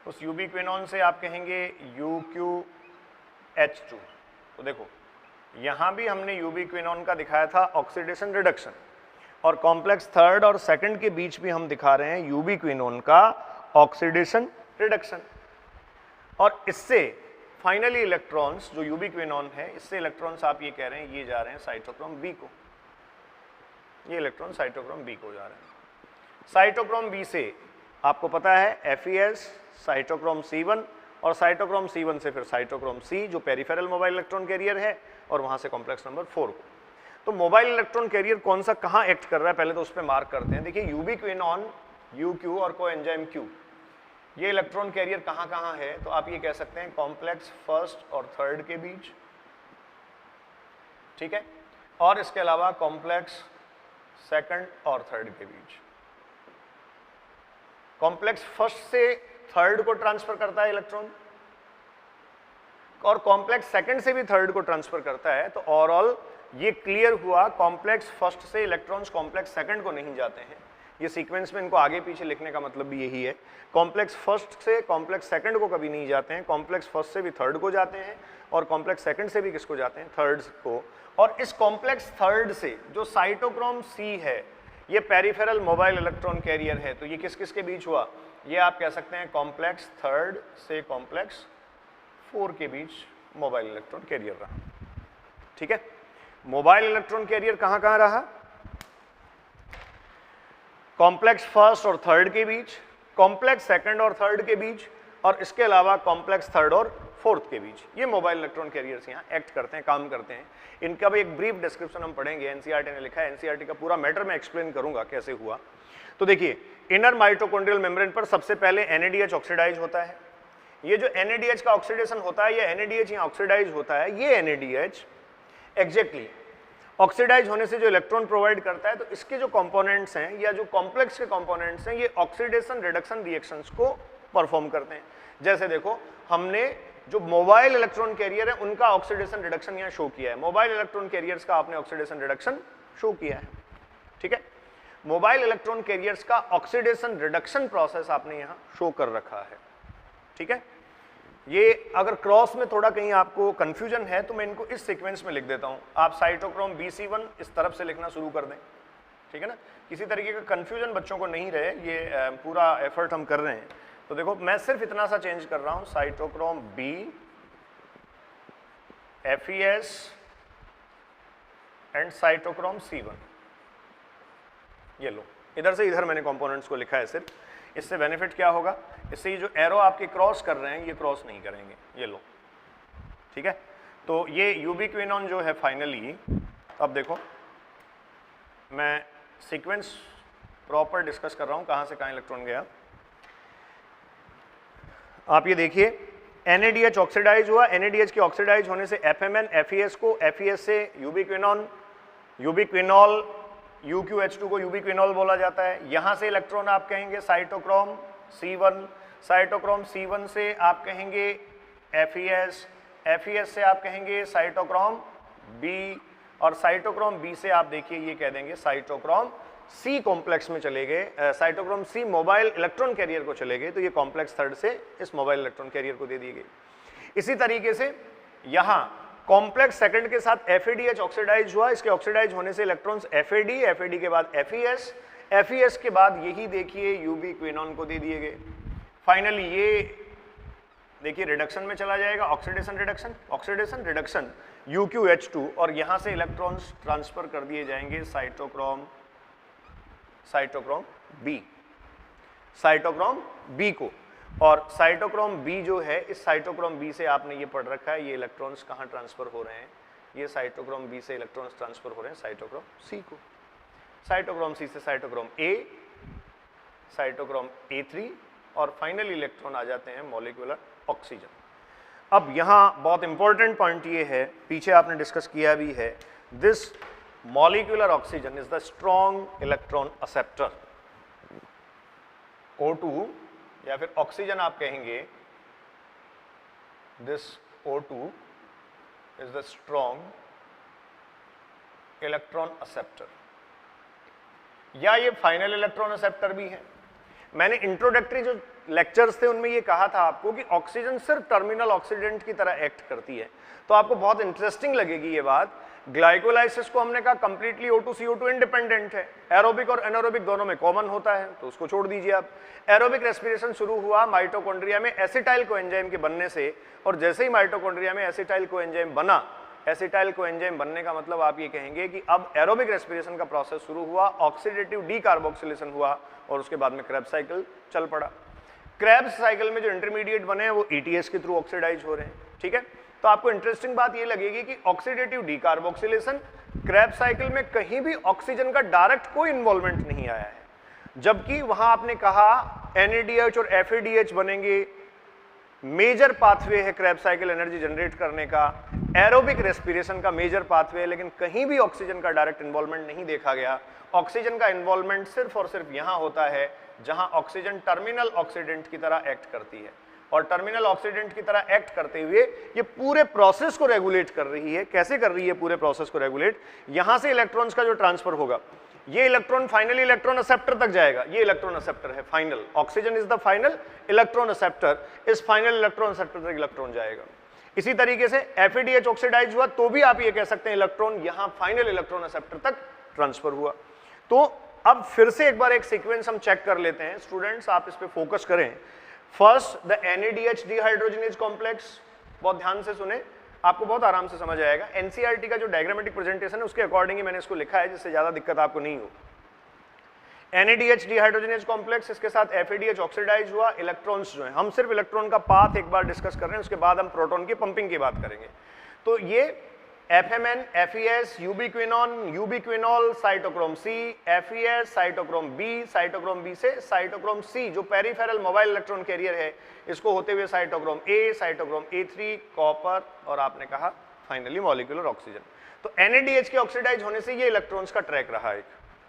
उस यूबी क्विनॉन से आप कहेंगे UQH2। तो देखो यहां भी हमने यूबी क्विनॉन का दिखाया था ऑक्सीडेशन रिडक्शन, और कॉम्प्लेक्स थर्ड और सेकंड के बीच भी हम दिखा रहे हैं यूबी क्विनॉन का ऑक्सीडेशन रिडक्शन। और इससे फाइनली इलेक्ट्रॉन्स जो यूबी क्विनॉन है, इससे इलेक्ट्रॉन्स आप ये कह रहे हैं ये जा रहे हैं साइटोक्रोम बी को, ये इलेक्ट्रॉन साइटोक्रोम बी को जा रहे हैं। साइटोक्रोम बी से आपको पता है FES, साइटोक्रोम C1, और साइटोक्रोम C1 से फिर साइटोक्रोम C जो पेरिफेरल मोबाइल इलेक्ट्रॉन कैरियर है, और वहां से कॉम्प्लेक्स नंबर 4 को। तो मोबाइल इलेक्ट्रॉन कैरियर कौन सा कहां एक्ट कर रहा है पहले तो उस पर मार्क करते हैं। देखिए यूबी क्विनॉन UQ और कोएंजाइम Q, ये इलेक्ट्रॉन कैरियर कहां कहां है, तो आप ये कह सकते हैं कॉम्प्लेक्स फर्स्ट और थर्ड के बीच, ठीक है, और इसके अलावा कॉम्प्लेक्स सेकंड और थर्ड के बीच। कॉम्प्लेक्स फर्स्ट से थर्ड को ट्रांसफर करता है इलेक्ट्रॉन, और कॉम्प्लेक्स सेकंड से भी थर्ड को ट्रांसफर करता है। तो ओवरऑल ये क्लियर हुआ, कॉम्प्लेक्स फर्स्ट से इलेक्ट्रॉन्स कॉम्प्लेक्स सेकंड को नहीं जाते हैं। ये सीक्वेंस में इनको आगे पीछे लिखने का मतलब भी यही है, कॉम्प्लेक्स फर्स्ट से कॉम्प्लेक्स सेकंड को कभी नहीं जाते हैं, कॉम्प्लेक्स फर्स्ट से भी थर्ड को जाते हैं, और कॉम्प्लेक्स सेकंड से भी किसको जाते हैं, थर्ड को। और इस कॉम्प्लेक्स थर्ड से जो साइटोक्रोम C है, ये पेरिफेरल मोबाइल इलेक्ट्रॉन कैरियर है, तो ये किस किस के बीच हुआ, ये आप कह सकते हैं कॉम्प्लेक्स थर्ड से कॉम्प्लेक्स 4 के बीच मोबाइल इलेक्ट्रॉन कैरियर रहा, ठीक है। मोबाइल इलेक्ट्रॉन कैरियर कहां कहां रहा, कॉम्प्लेक्स फर्स्ट और थर्ड के बीच, कॉम्प्लेक्स सेकंड और थर्ड के बीच, और इसके अलावा कॉम्प्लेक्स थर्ड और फोर्थ के बीच। ये मोबाइल इलेक्ट्रॉन कैरियर्स यहाँ एक्ट करते हैं, काम करते हैं। इनका भी एक ब्रीफ डिस्क्रिप्शन हम पढ़ेंगे, एनसीईआरटी ने लिखा है, एनसीईआरटी का पूरा मैटर मैं एक्सप्लेन करूंगा कैसे हुआ। तो देखिए इनर माइटोकॉन्ड्रियल मेम्ब्रेन पर सबसे पहले NADH ऑक्सीडाइज होता है। ये जो NADH का ऑक्सीडेशन होता है, ये NADH यहाँ ऑक्सीडाइज होता है। ये NADH एग्जैक्टली ऑक्सीडाइज होने से जो इलेक्ट्रॉन प्रोवाइड करता है, तो इसके जो कंपोनेंट्स हैं या जो कॉम्प्लेक्स के कंपोनेंट्स हैं, ये ऑक्सीडेशन रिडक्शन रिएक्शंस को परफॉर्म करते हैं। जैसे देखो हमने जो मोबाइल इलेक्ट्रॉन कैरियर है उनका ऑक्सीडेशन रिडक्शन यहाँ शो किया है, मोबाइल इलेक्ट्रॉन कैरियर्स का आपने ऑक्सीडेशन रिडक्शन शो किया है, ठीक है। मोबाइल इलेक्ट्रॉन कैरियर्स का ऑक्सीडेशन रिडक्शन प्रोसेस आपने यहाँ शो कर रखा है, ठीक है। ये अगर क्रॉस में थोड़ा कहीं आपको कंफ्यूजन है तो मैं इनको इस सीक्वेंस में लिख देता हूं। आप साइटोक्रोम BC1 इस तरफ से लिखना शुरू कर दें, ठीक है ना, किसी तरीके का कंफ्यूजन बच्चों को नहीं रहे, ये पूरा एफर्ट हम कर रहे हैं। तो देखो मैं सिर्फ इतना सा चेंज कर रहा हूं, cytochrome B FES and cytochrome C1, ये लो, इधर से इधर मैंने कंपोनेंट्स को लिखा है सिर्फ। इससे बेनिफिट क्या होगा, इससे ये जो एरो आपके क्रॉस कर रहे हैं ये क्रॉस नहीं करेंगे, ये लो, ठीक है। तो ये यूबी क्विनॉन जो है फाइनली, अब देखो मैं सीक्वेंस प्रॉपर डिस्कस कर रहा हूं, कहां से कहां इलेक्ट्रॉन गया। आप ये देखिए NADH ऑक्सीडाइज हुआ, NADH के ऑक्सीडाइज होने से FMN FES को, FES से ubiquinone, ubiquinol, UQH2 को यूबी क्विनॉल बोला जाता है। यहां से इलेक्ट्रॉन आप कहेंगे साइटोक्रोम C1, साइटोक्रोम C1 से आप कहेंगे FES, FES से आप कहेंगे साइटोक्रोम B, और साइटोक्रोम B से आप देखिए ये कह देंगे साइटोक्रोम C कॉम्प्लेक्स में चले गए, cytochrome C mobile electron carrier को चले गए, तो ये कॉम्प्लेक्स थर्ड से इस मोबाइल इलेक्ट्रॉन कैरियर को दे दी गई। इसी तरीके से यहां कॉम्प्लेक्स सेकंड के साथ FADH ऑक्सीडाइज हुआ, इसके ऑक्सीडाइज होने से इलेक्ट्रॉन्स FAD, FAD के बाद FES, FES के बाद यही देखिए यूबी क्विनॉन को दे दिए गए। फाइनली ये देखिए रिडक्शन में चला जाएगा, oxidation reduction, oxidation reduction, UqH2 और यहां से इलेक्ट्रॉन्स ट्रांसफर कर दिए जाएंगे साइटोक्रोम बी को। और साइटोक्रोम बी जो है, इस साइटोक्रोम बी से आपने ये पढ़ रखा है, ये इलेक्ट्रॉन्स कहां ट्रांसफर हो रहे हैं, ये साइटोक्रोम बी से इलेक्ट्रॉन्स ट्रांसफर हो रहे हैं साइटोक्रोम सी को। साइटोक्रोम सी से साइटोक्रोम ए, साइटोक्रोम A3 और फाइनली इलेक्ट्रॉन आ जाते हैं मॉलिक्यूलर ऑक्सीजन। अब यहां बहुत इंपॉर्टेंट पॉइंट ये है, पीछे आपने डिस्कस किया भी है, this molecular oxygen is the strong electron acceptor. O2 या फिर ऑक्सीजन आप कहेंगे, this O2 is the strong electron acceptor, या ये फाइनल इलेक्ट्रॉन एक्सेप्टर भी है। मैंने इंट्रोडक्टरी जो लेक्चर्स थे उनमें ये कहा था आपको कि ऑक्सीजन सिर्फ टर्मिनल ऑक्सीडेंट की तरह एक्ट करती है, तो आपको बहुत इंटरेस्टिंग लगेगी ये बात। ग्लाइकोलाइसिस को हमने कहा कंप्लीटली O2CO2 इंडिपेंडेंट है, एरोबिक और एनारोबिक दोनों में कॉमन होता है, तो उसको छोड़ दीजिए आप। एरोबिक रेस्पिरेशन शुरू हुआ माइटोकॉन्ड्रिया में एसिटाइल कोएंजाइम के बनने से, और जैसे ही माइटोकॉन्ड्रिया में एसिटाइल कोएंजाइम बना, एसिटाइल कोएंजाइम बनने का मतलब आप ये कहेंगे कि अब एरोबिक रेस्पिरेशन का प्रोसेस शुरू हुआ, ऑक्सीडेटिव डीकार्बोक्सिलेशन हुआ और उसके बाद में क्रेब्स साइकिल चल पड़ा। क्रेब्स साइकिल में जो इंटरमीडिएट बने हैं वो ETS के थ्रू ऑक्सीडाइज हो रहे हैं, ठीक है। तो आपको इंटरेस्टिंग बात ये लगेगी कि ऑक्सीडेटिव डीकार्बोक्सिलेशन क्रेब्स साइकिल में कहीं भी ऑक्सीजन का डायरेक्ट कोई इन्वॉल्वमेंट नहीं आया है, जबकि वहां आपने कहा NADH और FADH बनेंगे, मेजर पाथवे है क्रेब्स साइकिल एनर्जी जनरेट करने का, एरोबिक रेस्पिरेशन का मेजर पाथवे है, लेकिन कहीं भी ऑक्सीजन का डायरेक्ट इन्वॉल्वमेंट नहीं देखा गया। ऑक्सीजन का इन्वॉल्वमेंट सिर्फ और सिर्फ यहां होता है जहां ऑक्सीजन टर्मिनल ऑक्सीडेंट की तरह एक्ट करती है, और टर्मिनल ऑक्सीडेंट की तरह एक्ट करते हुए ये पूरे प्रोसेस को रेगुलेट कर रही है। कैसे कर रही है पूरे प्रोसेस को रेगुलेट? यहां से इलेक्ट्रॉन्स का जो ट्रांसफर होगा, ये इलेक्ट्रॉन फाइनली इलेक्ट्रॉन एक्सेप्टर तक जाएगा, ये इलेक्ट्रॉन एक्सेप्टर है final, oxygen is the final electron acceptor, इस फाइनल इलेक्ट्रॉन एक्सेप्टर तक इलेक्ट्रॉन जाएगा। इसी तरीके से FADH ऑक्सीडाइज हुआ तो भी आप ये कह सकते हैं इलेक्ट्रॉन यहां फाइनल इलेक्ट्रॉन एक्सेप्टर तक ट्रांसफर हुआ। तो अब फिर से एक बार एक सीक्वेंस हम चेक कर लेते हैं, स्टूडेंट्स आप इस पे फोकस करें। First the NADH dehydrogenase complex, बहुत ध्यान से सुने, आपको बहुत आराम से समझ आएगा। NCERT का जो डायग्रामेटिक प्रेजेंटेशन है उसके अकॉर्डिंग ही मैंने इसको लिखा है, जिससे ज्यादा दिक्कत आपको नहीं हो। NADH डिहाइड्रोजनेज कॉम्प्लेक्स, इसके साथ FADH ऑक्सीडाइज हुआ, इलेक्ट्रॉन्स जो है, हम सिर्फ इलेक्ट्रॉन का पाथ एक बार डिस्कस कर रहे हैं, उसके बाद हम प्रोटॉन की पंपिंग की बात करेंगे। तो ये FMN, FES, ubiquinol, cytochrome C, FES, cytochrome B, cytochrome B से साइटोक्रोम C जो पेरिफेरल मोबाइल इलेक्ट्रॉन कैरियर है, इसको होते हुए cytochrome A, cytochrome A3, copper और आपने कहा फाइनली मॉलिक्यूलर ऑक्सीजन। तो NADH के ऑक्सीडाइज होने से ये इलेक्ट्रॉन्स का ट्रैक रहा है।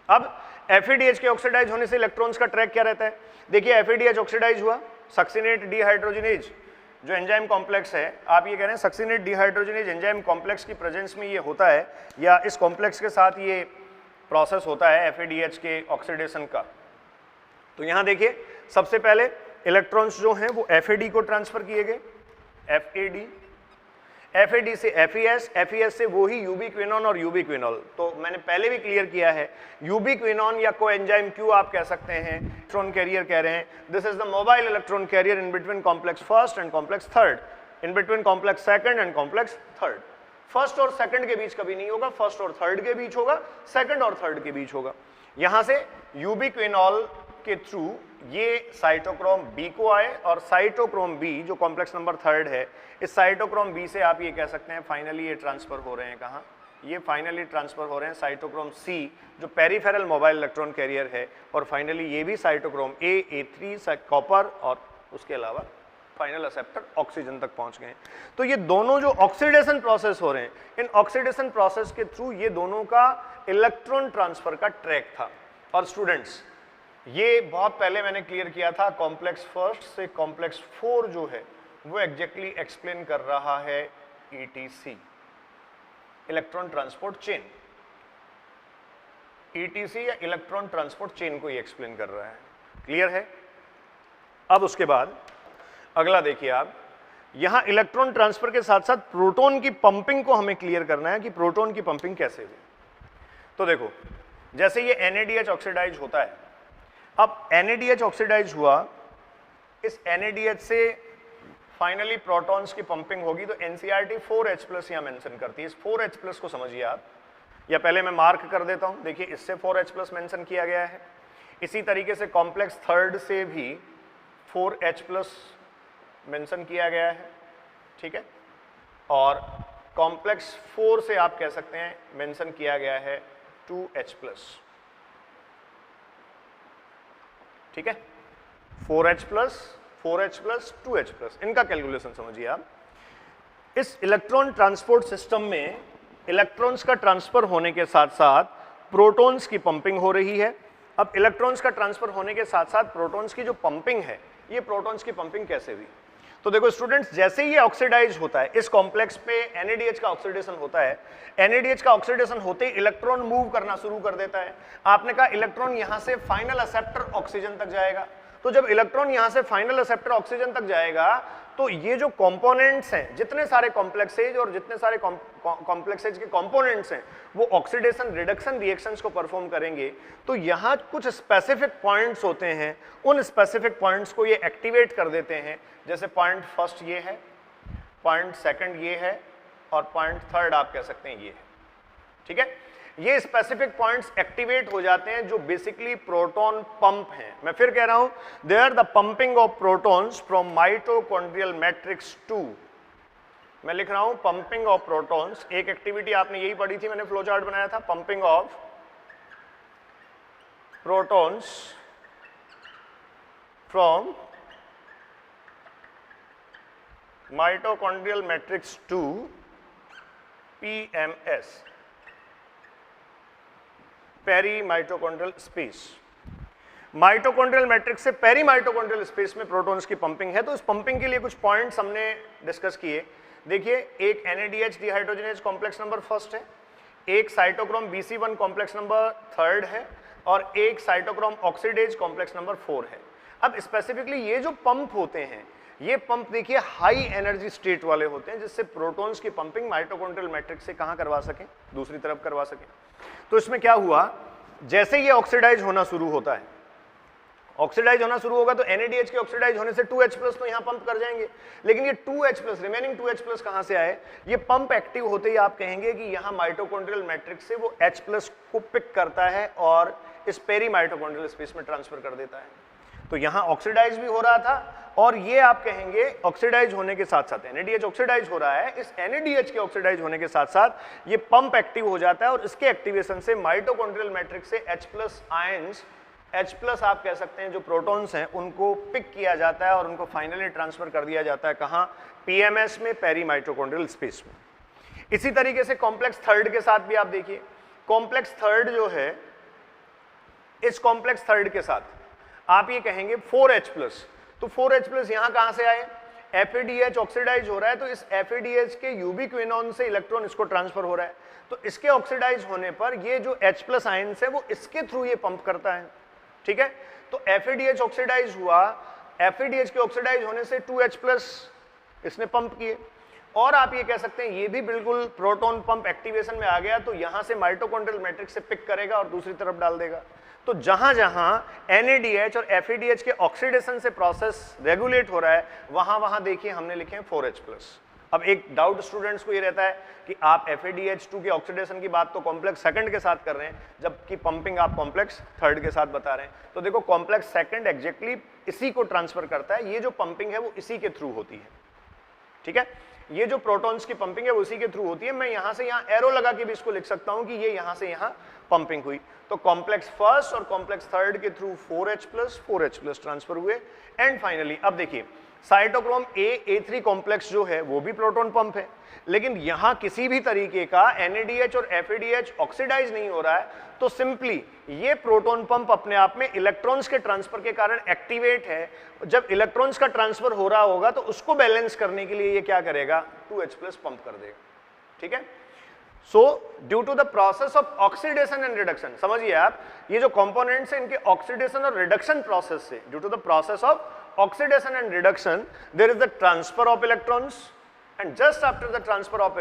अब FADH के ऑक्सीडाइज होने से इलेक्ट्रॉन्स का ट्रैक क्या रहता है? देखिए FADH ऑक्सीडाइज हुआ, सक्सिनेट डिहाइड्रोजनेज जो एंजाइम कॉम्प्लेक्स है, आप ये कह रहे हैं सक्सिनेट डिहाइड्रोजनेज एंजाइम कॉम्प्लेक्स की प्रेजेंस में ये होता है, या इस कॉम्प्लेक्स के साथ ये प्रोसेस होता है FADH के ऑक्सीडेशन का। तो यहां देखिए सबसे पहले इलेक्ट्रॉन्स जो हैं वो FAD को ट्रांसफर किए गए, FAD से FES, FES से वो ही यूबिक्विनॉन और यूबिक्विनॉल। तो मैंने पहले भी क्लियर किया है, यूबिक्विनॉन या कोएंजाइम Q आप कह सकते हैं, इलेक्ट्रॉन कैरियर कह रहे हैं, this is the mobile electron carrier in between complex first and complex third, in between complex second and complex third. First और सेकंड के बीच कभी नहीं होगा, फर्स्ट और थर्ड के बीच होगा, सेकंड और थर्ड के बीच होगा। यहां से यूबिक्विनॉल के थ्रू ये साइटोक्रोम B को आए, और साइटोक्रोम B जो कॉम्प्लेक्स नंबर थर्ड है, इस साइटोक्रोम B से आप ये कह सकते हैं फाइनली ये ट्रांसफर हो रहे हैं कहाँ, ये फाइनली ट्रांसफर हो रहे हैं साइटोक्रोम C जो पेरिफेरल मोबाइल इलेक्ट्रॉन कैरियर है, और फाइनली ये भी साइटोक्रोम A, A3 कॉपर और उसके अलावा फाइनल एक्सेप्टर ऑक्सीजन तक पहुंच गए। तो ये दोनों जो ऑक्सीडेशन प्रोसेस हो रहे हैं, इन ऑक्सीडेशन प्रोसेस के थ्रू ये दोनों का इलेक्ट्रॉन ट्रांसफर का ट्रैक था। और स्टूडेंट्स ये बहुत पहले मैंने क्लियर किया था, कॉम्प्लेक्स फर्स्ट से कॉम्प्लेक्स 4 जो है वो एग्जैक्टली एक्सप्लेन कर रहा है ETC, electron transport chain. ETC या इलेक्ट्रॉन ट्रांसपोर्ट चेन को ही एक्सप्लेन कर रहा है, क्लियर है? अब उसके बाद अगला देखिए आप, यहां इलेक्ट्रॉन ट्रांसफर के साथ साथ प्रोटॉन की पंपिंग को हमें क्लियर करना है कि प्रोटॉन की पंपिंग कैसे हुई। तो देखो जैसे ये NADH ऑक्सीडाइज होता है, अब NADH ऑक्सीडाइज हुआ, इस NADH से फाइनली प्रोटॉन्स की पंपिंग होगी, तो एनसीईआरटी 4H+ यहां मेंशन करती है। इस 4H+ को समझिए आप, या पहले मैं मार्क कर देता हूं, देखिए इससे 4H+ मेंशन किया गया है। इसी तरीके से कॉम्प्लेक्स थर्ड से भी 4H+ मेंशन किया गया है, ठीक है। और कॉम्प्लेक्स 4 से आप कह सकते हैं मेंशन किया गया है 2H+, ठीक है। 4H+, 4H+, 2H+, इनका कैलकुलेशन समझिए आप। इस इलेक्ट्रॉन ट्रांसपोर्ट सिस्टम में इलेक्ट्रॉन्स का ट्रांसफर होने के साथ साथ प्रोटॉन्स की पंपिंग हो रही है। अब इलेक्ट्रॉन्स का ट्रांसफर होने के साथ साथ प्रोटॉन्स की जो पंपिंग है, ये प्रोटॉन्स की पंपिंग कैसे हुई? तो देखो स्टूडेंट्स, जैसे ही ये ऑक्सीडाइज होता है, इस कॉम्प्लेक्स पे NADH का ऑक्सीडेशन होता है, NADH का ऑक्सीडेशन होते ही इलेक्ट्रॉन मूव करना शुरू कर देता है। आपने कहा इलेक्ट्रॉन यहां से फाइनल एक्सेप्टर ऑक्सीजन तक जाएगा, तो जब इलेक्ट्रॉन यहां से फाइनल एक्सेप्टर ऑक्सीजन तक जाएगा, तो ये जो कंपोनेंट्स हैं, जितने सारे कॉम्प्लेक्सेज और जितने सारे कॉम्प्लेक्सेज के कंपोनेंट्स हैं, वो ऑक्सीडेशन रिडक्शन रिएक्शंस को परफॉर्म करेंगे। तो यहां कुछ स्पेसिफिक पॉइंट्स होते हैं, उन स्पेसिफिक पॉइंट्स को ये एक्टिवेट कर देते हैं। जैसे पॉइंट फर्स्ट ये है, पॉइंट सेकंड ये है, और पॉइंट थर्ड आप कह सकते हैं ये है, ठीक है। ये स्पेसिफिक पॉइंट्स एक्टिवेट हो जाते हैं, जो बेसिकली प्रोटॉन पंप हैं। मैं फिर कह रहा हूं, they are the pumping of protons from mitochondrial matrix to, मैं लिख रहा हूं पंपिंग ऑफ प्रोटॉन्स। एक एक्टिविटी आपने यही पढ़ी थी, मैंने फ्लो चार्ट बनाया था, pumping of protons from mitochondrial matrix to PMS, peri mitochondrial space. Mitochondrial matrix से पेरी माइटोकॉन्ड्रियल स्पेस में प्रोटॉन्स की पंपिंग है। तो इस पंपिंग के लिए कुछ पॉइंट्स हमने डिस्कस किए। देखिए, एक NADH dehydrogenase complex number first है, एक cytochrome BC1 complex number third है, और एक साइटोक्रोम ऑक्सीडेज कॉम्प्लेक्स नंबर 4 है। अब स्पेसिफिकली ये जो पंप होते हैं, ये पंप देखिए हाई एनर्जी स्टेट वाले होते हैं, जिससे प्रोटॉन्स की पंपिंग माइटोकॉन्ड्रियल मैट्रिक्स से कहां करवा सकें, दूसरी तरफ करवा सकें। तो इसमें क्या हुआ, जैसे ये ऑक्सीडाइज होना शुरू होता है, ऑक्सीडाइज होना शुरू होगा, तो NADH के ऑक्सीडाइज होने से 2H+ तो यहां पंप कर जाएंगे। लेकिन ये 2H+, रिमेनिंग 2H+ कहां से आए? ये पंप एक्टिव होते ही आप कहेंगे कि यहां माइटोकॉन्ड्रियल मैट्रिक्स से वो H+ को पिक करता है और इस पेरी माइटोकॉन्ड्रियल स्पेस में ट्रांसफर कर देता है। तो यहां ऑक्सीडाइज भी हो रहा था, और ये आप कहेंगे ऑक्सीडाइज होने के साथ साथ NADH ऑक्सीडाइज हो रहा है, इस NADH के ऑक्सीडाइज होने के साथ साथ ये पंप एक्टिव हो जाता है, और इसके एक्टिवेशन से माइटोकॉन्ड्रियल मैट्रिक्स से H+ आयंस, H+ आप कह सकते हैं जो प्रोटॉन्स हैं, उनको पिक किया जाता है और उनको फाइनली ट्रांसफर कर दिया जाता है कहां? PMS में, पेरी माइटोकॉन्ड्रियल स्पेस में। इसी तरीके से कॉम्प्लेक्स थर्ड के साथ भी आप देखिए, कॉम्प्लेक्स थर्ड जो है, इस कॉम्प्लेक्स थर्ड के साथ आप ये कहेंगे 4H+, तो 4H+ यहां कहां से आए? FADH ऑक्सीडाइज हो रहा है, तो इस FADH के यूबी क्विनोन से इलेक्ट्रॉन इसको ट्रांसफर हो रहा है, तो इसके ऑक्सीडाइज होने पर ये जो H+ आयंस है वो इसके थ्रू ये पंप करता है, ठीक है। तो FADH ऑक्सीडाइज हुआ, FADH के ऑक्सीडाइज होने से 2H+ इसने पंप किए, और आप ये कह सकते हैं ये भी बिल्कुल प्रोटॉन पंप एक्टिवेशन में आ गया, तो यहां से माइटोकॉन्ड्रियल मैट्रिक्स से पिक करेगा और दूसरी तरफ डाल देगा। तो जहां जहां NADH और FADH के ऑक्सीडेशन से प्रोसेस रेगुलेट हो रहा है, वहां वहां देखिए हमने लिखे हैं 4H+। अब एक डाउट स्टूडेंट्स को ये रहता है कि आप FADH2 के ऑक्सीडेशन की बात तो कॉम्प्लेक्स सेकंड के साथ कर रहे हैं, जबकि पंपिंग आप कॉम्प्लेक्स थर्ड के साथ बता रहे हैं। तो देखो, कॉम्प्लेक्स सेकंड एग्जैक्टली इसी को ट्रांसफर करता है, ये जो पंपिंग है वो इसी के थ्रू होती है, ठीक है। ये जो प्रोटॉन्स की पंपिंग है वो इसी के थ्रू होती है। मैं यहां से यहां एरो लगा के भी इसको लिख सकता हूं कि ये यहां से यहां पंपिंग हुई। तो कॉम्प्लेक्स फर्स्ट और कॉम्प्लेक्स थर्ड के थ्रू 4H+ ट्रांसफर हुए। एंड फाइनली अब देखिए, साइटोक्रोम A3 कॉम्प्लेक्स जो है वो भी प्रोटॉन पंप है, लेकिन यहां किसी भी तरीके का NADH और FADH ऑक्सीडाइज नहीं हो रहा है, तो सिंपली ये प्रोटॉन पंप अपने आप में इलेक्ट्रॉन्स के ट्रांसफर के कारण एक्टिवेट है। जब इलेक्ट्रॉन्स का ट्रांसफर हो रहा होगा तो उसको बैलेंस करने के लिए ये क्या करेगा? 2H+ पंप कर देगा, ठीक है। So due to the process of oxidation and reduction, समझिए आप, ये जो कंपोनेंट्स हैं इनके ऑक्सीडेशन और रिडक्शन प्रोसेस से, due to the process of oxidation and reduction, there is the transfer of electrons, and just after the transfer of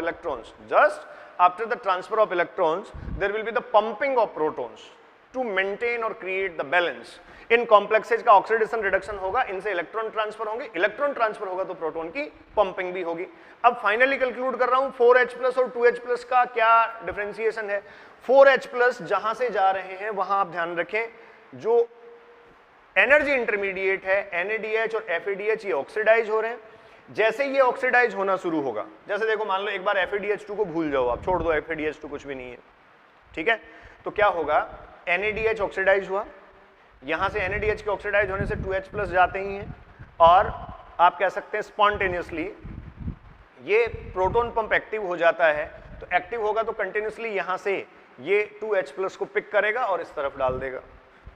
electrons, there will be the pumping of protons. To maintain और क्रिएट द बैलेंस। इन कॉम्प्लेक्सेज का ऑक्सीडेशन रिडक्शन होगा, इनसे इलेक्ट्रॉन ट्रांसफर होंगे, इलेक्ट्रॉन ट्रांसफर होगा तो प्रोटॉन की पंपिंग भी होगी। अब फाइनली कंक्लूड कर रहा हूं 4H+ और 2H+ का क्या डिफरेंशिएशन है। 4H+ जहां से जा रहे हैं वहां आप ध्यान रखें, जो एनर्जी इंटरमीडिएट है NADH और FADH ये ऑक्सीडाइज हो रहे हैं। जैसे ये ऑक्सीडाइज होना शुरू होगा, जैसे देखो मान लो एक बार FADH2 को भूल जाओ, आप छोड़ दो FADH2 कुछ भी नहीं है, ठीक है, तो क्या होगा, NADH ऑक्सीडाइज हुआ, यहां से NADH के ऑक्सीडाइज होने से 2H+ जाते ही हैं, और आप कह सकते हैं स्पॉन्टेनियसली ये प्रोटॉन पंप एक्टिव हो जाता है। तो एक्टिव होगा तो कंटिन्यूसली यहां से ये 2H+ को पिक करेगा और इस तरफ डाल देगा,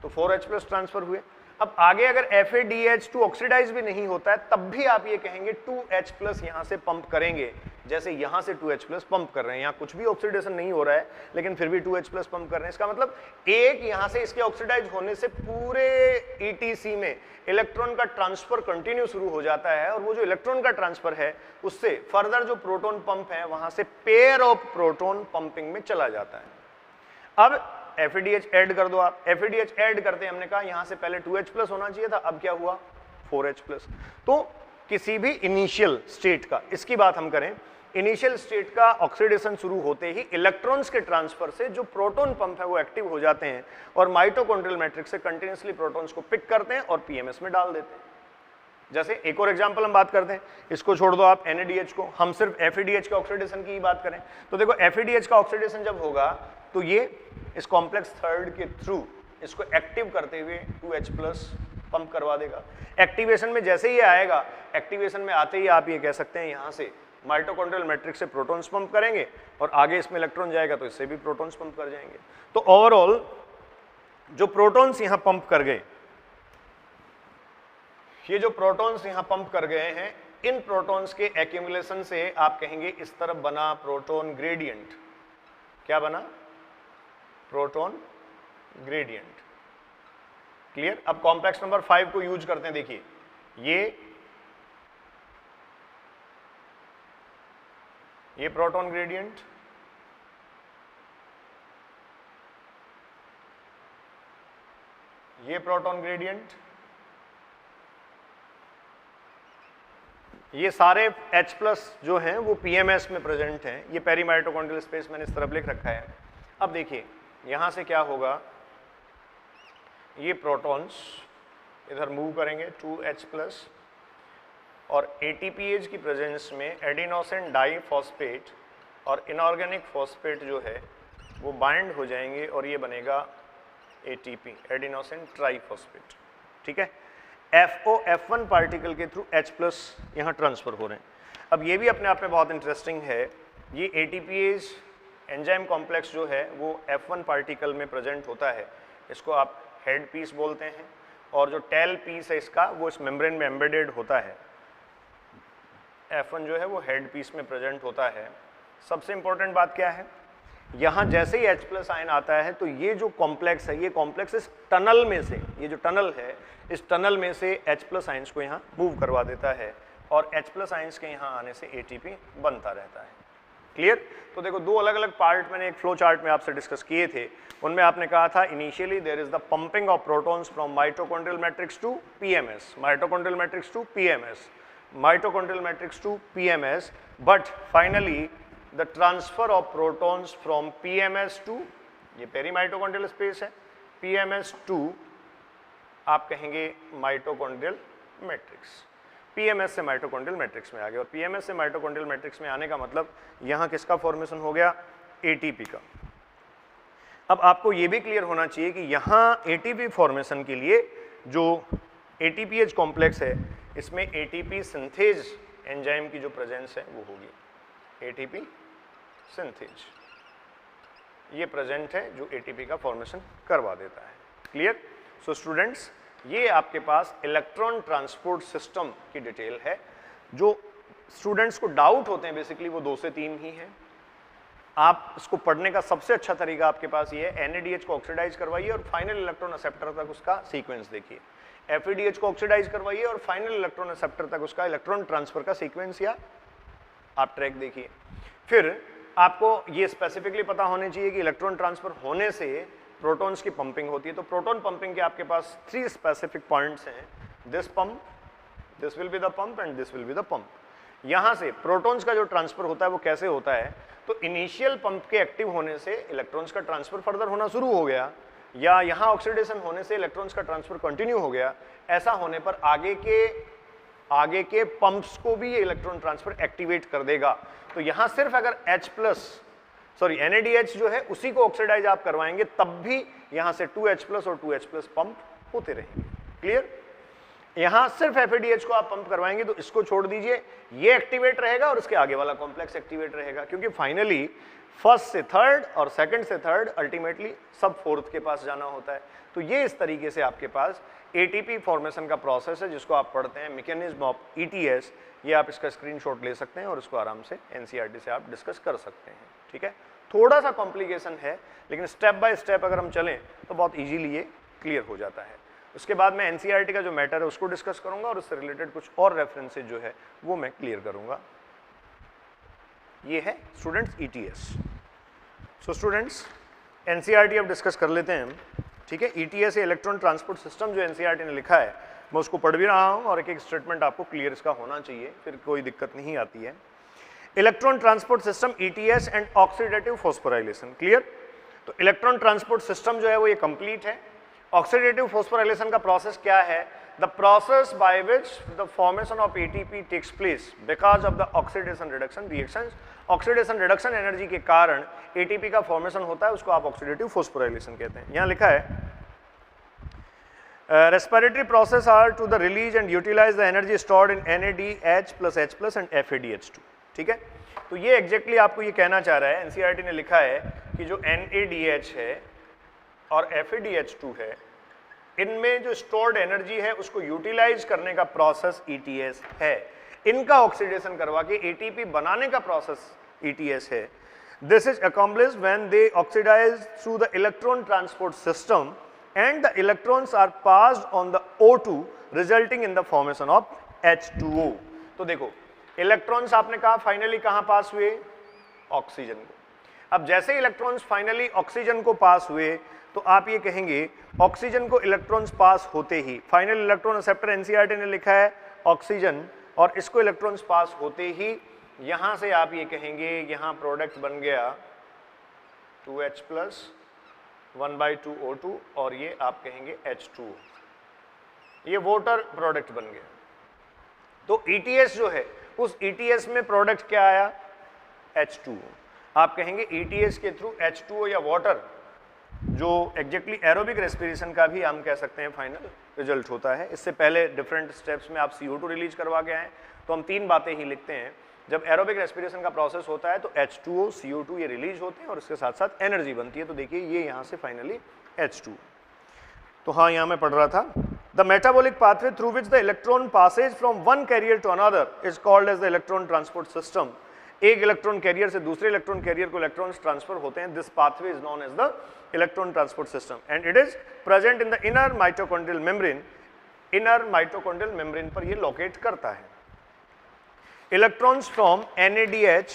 तो 4H+ ट्रांसफर हुए। अब आगे अगर FADH2 ऑक्सीडाइज भी नहीं होता है तब भी आप ये कहेंगे 2H+ यहां से पंप करेंगे, जैसे यहां से 2H+ पंप कर रहे हैं, यहां कुछ भी ऑक्सीडेशन नहीं हो रहा है लेकिन फिर भी 2H+ पंप कर रहे हैं। इसका मतलब एक यहां से इसके ऑक्सीडाइज होने से पूरे ETC में इलेक्ट्रॉन का ट्रांसफर कंटिन्यू शुरू हो जाता है, और वो जो इलेक्ट्रॉन का ट्रांसफर है उससे फर्दर जो प्रोटॉन पंप है वहां से पेयर ऑफ प्रोटॉन पंपिंग में चला जाता है। अब FADH ऐड कर दो आप, FADH ऐड करते हैं, हमने कहा यहां से पहले 2H+ होना चाहिए था, अब क्या हुआ 4H+। तो किसी भी इनिशियल स्टेट का, इसकी बात हम करें, इनिशियल स्टेट का ऑक्सीडेशन शुरू होते ही इलेक्ट्रॉन्स के ट्रांसफर से जो प्रोटॉन पंप है वो एक्टिव हो जाते हैं और माइटोकॉन्ड्रियल मैट्रिक्स से कंटिन्यूसली प्रोटॉन्स को पिक करते हैं और PMS में डाल देते हैं। जैसे एक और एग्जांपल हम बात करते हैं, इसको छोड़ दो आप NADH को, हम सिर्फ FADH के ऑक्सीडेशन की ही बात करें, तो देखो FADH का ऑक्सीडेशन जब होगा तो ये इस कॉम्प्लेक्स थर्ड के थ्रू इसको एक्टिव करते हुए 2H+ पंप करवा देगा। एक्टिवेशन में जैसे ही आएगा, एक्टिवेशन में आते ही आप ये कह सकते हैं यहां से माइटोकॉन्ड्रियल मैट्रिक्स से प्रोटॉन्स पंप करेंगे और आगे इसमें इलेक्ट्रॉन जाएगा तो इससे भी प्रोटॉन्स पंप कर जाएंगे। तो ओवरऑल जो प्रोटॉन्स यहां पंप कर गए, ये जो प्रोटॉन्स यहां पंप कर गए हैं, इन प्रोटॉन्स के एक्यूमुलेशन से आप कहेंगे इस तरफ बना प्रोटॉन ग्रेडियंट। क्या बना? Proton gradient. क्लियर? अब कॉम्प्लेक्स नंबर 5 को यूज करते हैं, देखिए ये प्रोटॉन ग्रेडियंट, ये प्रोटॉन ग्रेडियंट, ये सारे H+ जो हैं वो PMS में प्रेजेंट हैं। ये पेरी माइटोकॉन्ड्रियल स्पेस मैंने इस तरफ लिख रखा है। अब देखिए यहां से क्या होगा, ये प्रोटॉन्स इधर मूव करेंगे 2H+ और ATPase की प्रेजेंस में एडिनोसिन डाइफॉस्फेट और इनऑर्गेनिक फॉस्फेट जो है वो बाइंड हो जाएंगे और ये बनेगा ATP, एडिनोसिन ट्राइफॉस्फेट। ठीक है, F1 पार्टिकल के थ्रू H+ यहाँ ट्रांसफर हो रहे हैं। अब ये भी अपने आप में बहुत इंटरेस्टिंग है, ये ATPase एंजाइम कॉम्प्लेक्स जो है वो F1 पार्टिकल में प्रेजेंट होता है, इसको आप हेड पीस बोलते हैं, और जो टेल पीस है इसका वो इस मेम्ब्रेन में एम्बेडेड होता है। F1 जो है वो हेड पीस में प्रेजेंट होता है। सबसे इंपॉर्टेंट बात क्या है, यहाँ जैसे ही H+ आयन आता है तो ये जो कॉम्प्लेक्स है, ये कॉम्प्लेक्स इस टनल में से, ये जो टनल है इस टनल में से H+ आयंस को यहाँ मूव करवा देता है और H+ आयंस के यहाँ आने से ATP बनता रहता है। क्लियर? तो देखो दो अलग अलग पार्ट मैंने एक फ्लो चार्ट में आपसे डिस्कस किए थे, उनमें आपने कहा था initially there is the pumping of protons from mitochondrial matrix to PMS, mitochondrial matrix to PMS, mitochondrial matrix to PMS, but finally the transfer of protons from PMS to, ये पेरीमाइटोकॉन्ड्रियल स्पेस है, PMS to आप कहेंगे माइटोकॉन्ड्रियल मैट्रिक्स। PMS से माइटोकॉन्ड्रियल मैट्रिक्स में आ गया, और PMS से माइटोकॉन्ड्रियल मैट्रिक्स में आने का मतलब यहाँ किसका फॉर्मेशन हो गया? ATP का। अब आपको ये भी क्लियर होना चाहिए कि यहाँ ATP फॉर्मेशन के लिए जो ATPase कॉम्प्लेक्स है इसमें ATP सिंथेज एंजाइम की जो प्रेजेंस है वो होगी, ATP सिंथेज ये प्रेजेंट है जो ATP का फॉर्मेशन करवा देता है। क्लियर? सो स्टूडेंट्स, ये आपके पास इलेक्ट्रॉन ट्रांसपोर्ट सिस्टम की डिटेल है। जो स्टूडेंट्स को डाउट होते हैं बेसिकली वो 2 से 3 ही हैं। आप इसको पढ़ने का सबसे अच्छा तरीका आपके पास ये है, NADH को ऑक्सीडाइज करवाइए और फाइनल इलेक्ट्रॉन एक्सेप्टर तक उसका सीक्वेंस देखिए, FADH को ऑक्सीडाइज करवाइए और फाइनल इलेक्ट्रॉन एक्सेप्टर तक उसका इलेक्ट्रॉन ट्रांसफर का सीक्वेंस या आप ट्रैक देखिए। फिर आपको ये स्पेसिफिकली पता होने चाहिए कि इलेक्ट्रॉन ट्रांसफर होने से प्रोटॉन्स की पंपिंग होती है। तो प्रोटॉन पंपिंग के आपके पास 3 स्पेसिफिक पॉइंट्स हैं, this pump, this will be the pump and this will be the pump. यहां से प्रोटॉन्स का जो ट्रांसफर होता है वो कैसे होता है, तो इनिशियल पंप के एक्टिव होने से इलेक्ट्रॉन्स का ट्रांसफर फर्दर होना शुरू हो गया, या यहां ऑक्सीडेशन होने से इलेक्ट्रॉन्स का ट्रांसफर कंटिन्यू हो गया। ऐसा होने पर आगे के पंप्स को भी ये इलेक्ट्रॉन ट्रांसफर एक्टिवेट कर देगा। तो यहां सिर्फ अगर NADH जो है उसी को ऑक्सीडाइज आप करवाएंगे तब भी यहां से 2H+ और 2H+ पंप होते रहेंगे। क्लियर? यहां सिर्फ FADH को आप पंप करवाएंगे तो इसको छोड़ दीजिए, ये एक्टिवेट रहेगा और इसके आगे वाला कॉम्प्लेक्स एक्टिवेट रहेगा, क्योंकि फाइनली फर्स्ट से थर्ड और सेकंड से थर्ड अल्टीमेटली सब फोर्थ के पास जाना होता है। तो ये इस तरीके से आपके पास ATP फॉर्मेशन का प्रोसेस है जिसको आप पढ़ते हैं मैकेनिज्म ऑफ ETS। ये आप इसका स्क्रीनशॉट ले सकते हैं और इसको आराम से NCERT से आप डिस्कस कर सकते हैं। ठीक है, थोड़ा सा कॉम्प्लिकेशन है लेकिन स्टेप बाय स्टेप अगर हम चलें तो बहुत इजीली ये क्लियर हो जाता है। उसके बाद मैं NCERT का जो मैटर है उसको डिस्कस करूंगा और उससे रिलेटेड कुछ और रेफरेंसेज जो है वो मैं क्लियर करूंगा। ये है students ETS। So students NCERT अब डिस्कस कर लेते हैं हम। ठीक है, ETS इलेक्ट्रॉन ट्रांसपोर्ट सिस्टम जो NCERT ने लिखा है मैं उसको पढ़ भी रहा हूँ और एक एक स्टेटमेंट आपको क्लियर इसका होना चाहिए, फिर कोई दिक्कत नहीं आती है। Electron transport system ETS and oxidative phosphorylation. Clear? तो इलेक्ट्रॉन ट्रांसपोर्ट सिस्टम जो है वो ये कंप्लीट है। ऑक्सीडेटिव फॉस्फोराइलेशन का प्रोसेस क्या है? The process by which the formation of ATP takes place because of the oxidation reduction reactions. Oxidation reduction energy के कारण ATP का फॉर्मेशन होता है, उसको आप ऑक्सीडेटिव फॉस्फोराइलेशन कहते हैं। यहाँ लिखा है respiratory process are to the release and utilize the energy stored in NADH plus H+ and FADH2। ठीक है, तो ये एग्जैक्टली आपको ये कहना चाह रहा है, NCERT ने लिखा है कि जो NADH है और FADH2 है इनमें जो स्टोर्ड एनर्जी है उसको यूटिलाइज करने का प्रोसेस ETS है। इनका ऑक्सीडेशन करवा के ATP बनाने का प्रोसेस ETS है। This is accomplished when they oxidize through the electron transport system and the electrons are passed on the O2 resulting in the formation of H2O। तो देखो इलेक्ट्रॉन्स आपने कहा फाइनली कहां पास हुए? ऑक्सीजन को। अब जैसे इलेक्ट्रॉन्स फाइनली ऑक्सीजन को पास हुए तो आप ये कहेंगे ऑक्सीजन को इलेक्ट्रॉन्स पास होते ही, फाइनल इलेक्ट्रॉन एक्सेप्टर NCERT ने लिखा है ऑक्सीजन, और इसको इलेक्ट्रॉन्स पास होते ही यहां से आप ये कहेंगे यहां प्रोडक्ट बन गया 2H+ 1/2O2 और ये आप कहेंगे H2O, ये वाटर प्रोडक्ट बन गया। तो ETS जो है उस ETS में प्रोडक्ट क्या आया? H2O। आप कहेंगे ETS के थ्रू H2O या वाटर जो एग्जैक्टली एरोबिक रेस्पिरेशन का भी हम कह सकते हैं फाइनल रिजल्ट होता है। इससे पहले डिफरेंट स्टेप्स में आप CO2 रिलीज करवा के आए, तो हम 3 बातें ही लिखते हैं। जब एरोबिक रेस्पिरेशन का प्रोसेस होता है तो H2O CO2 ये रिलीज होते हैं और इसके साथ साथ एनर्जी बनती है। तो देखिए ये यहाँ से फाइनली H2। तो हाँ, यहाँ मैं पढ़ रहा था the metabolic pathway through which the electron passes from one carrier to another is called as the electron transport system. एक इलेक्ट्रॉन कैरियर से दूसरे इलेक्ट्रॉन कैरियर को इलेक्ट्रॉन्स ट्रांसफर होते हैं। This pathway is known as the electron transport system and it is present in the inner mitochondrial membrane. Inner mitochondrial membrane पर ये लोकेट करता है। Electrons from NADH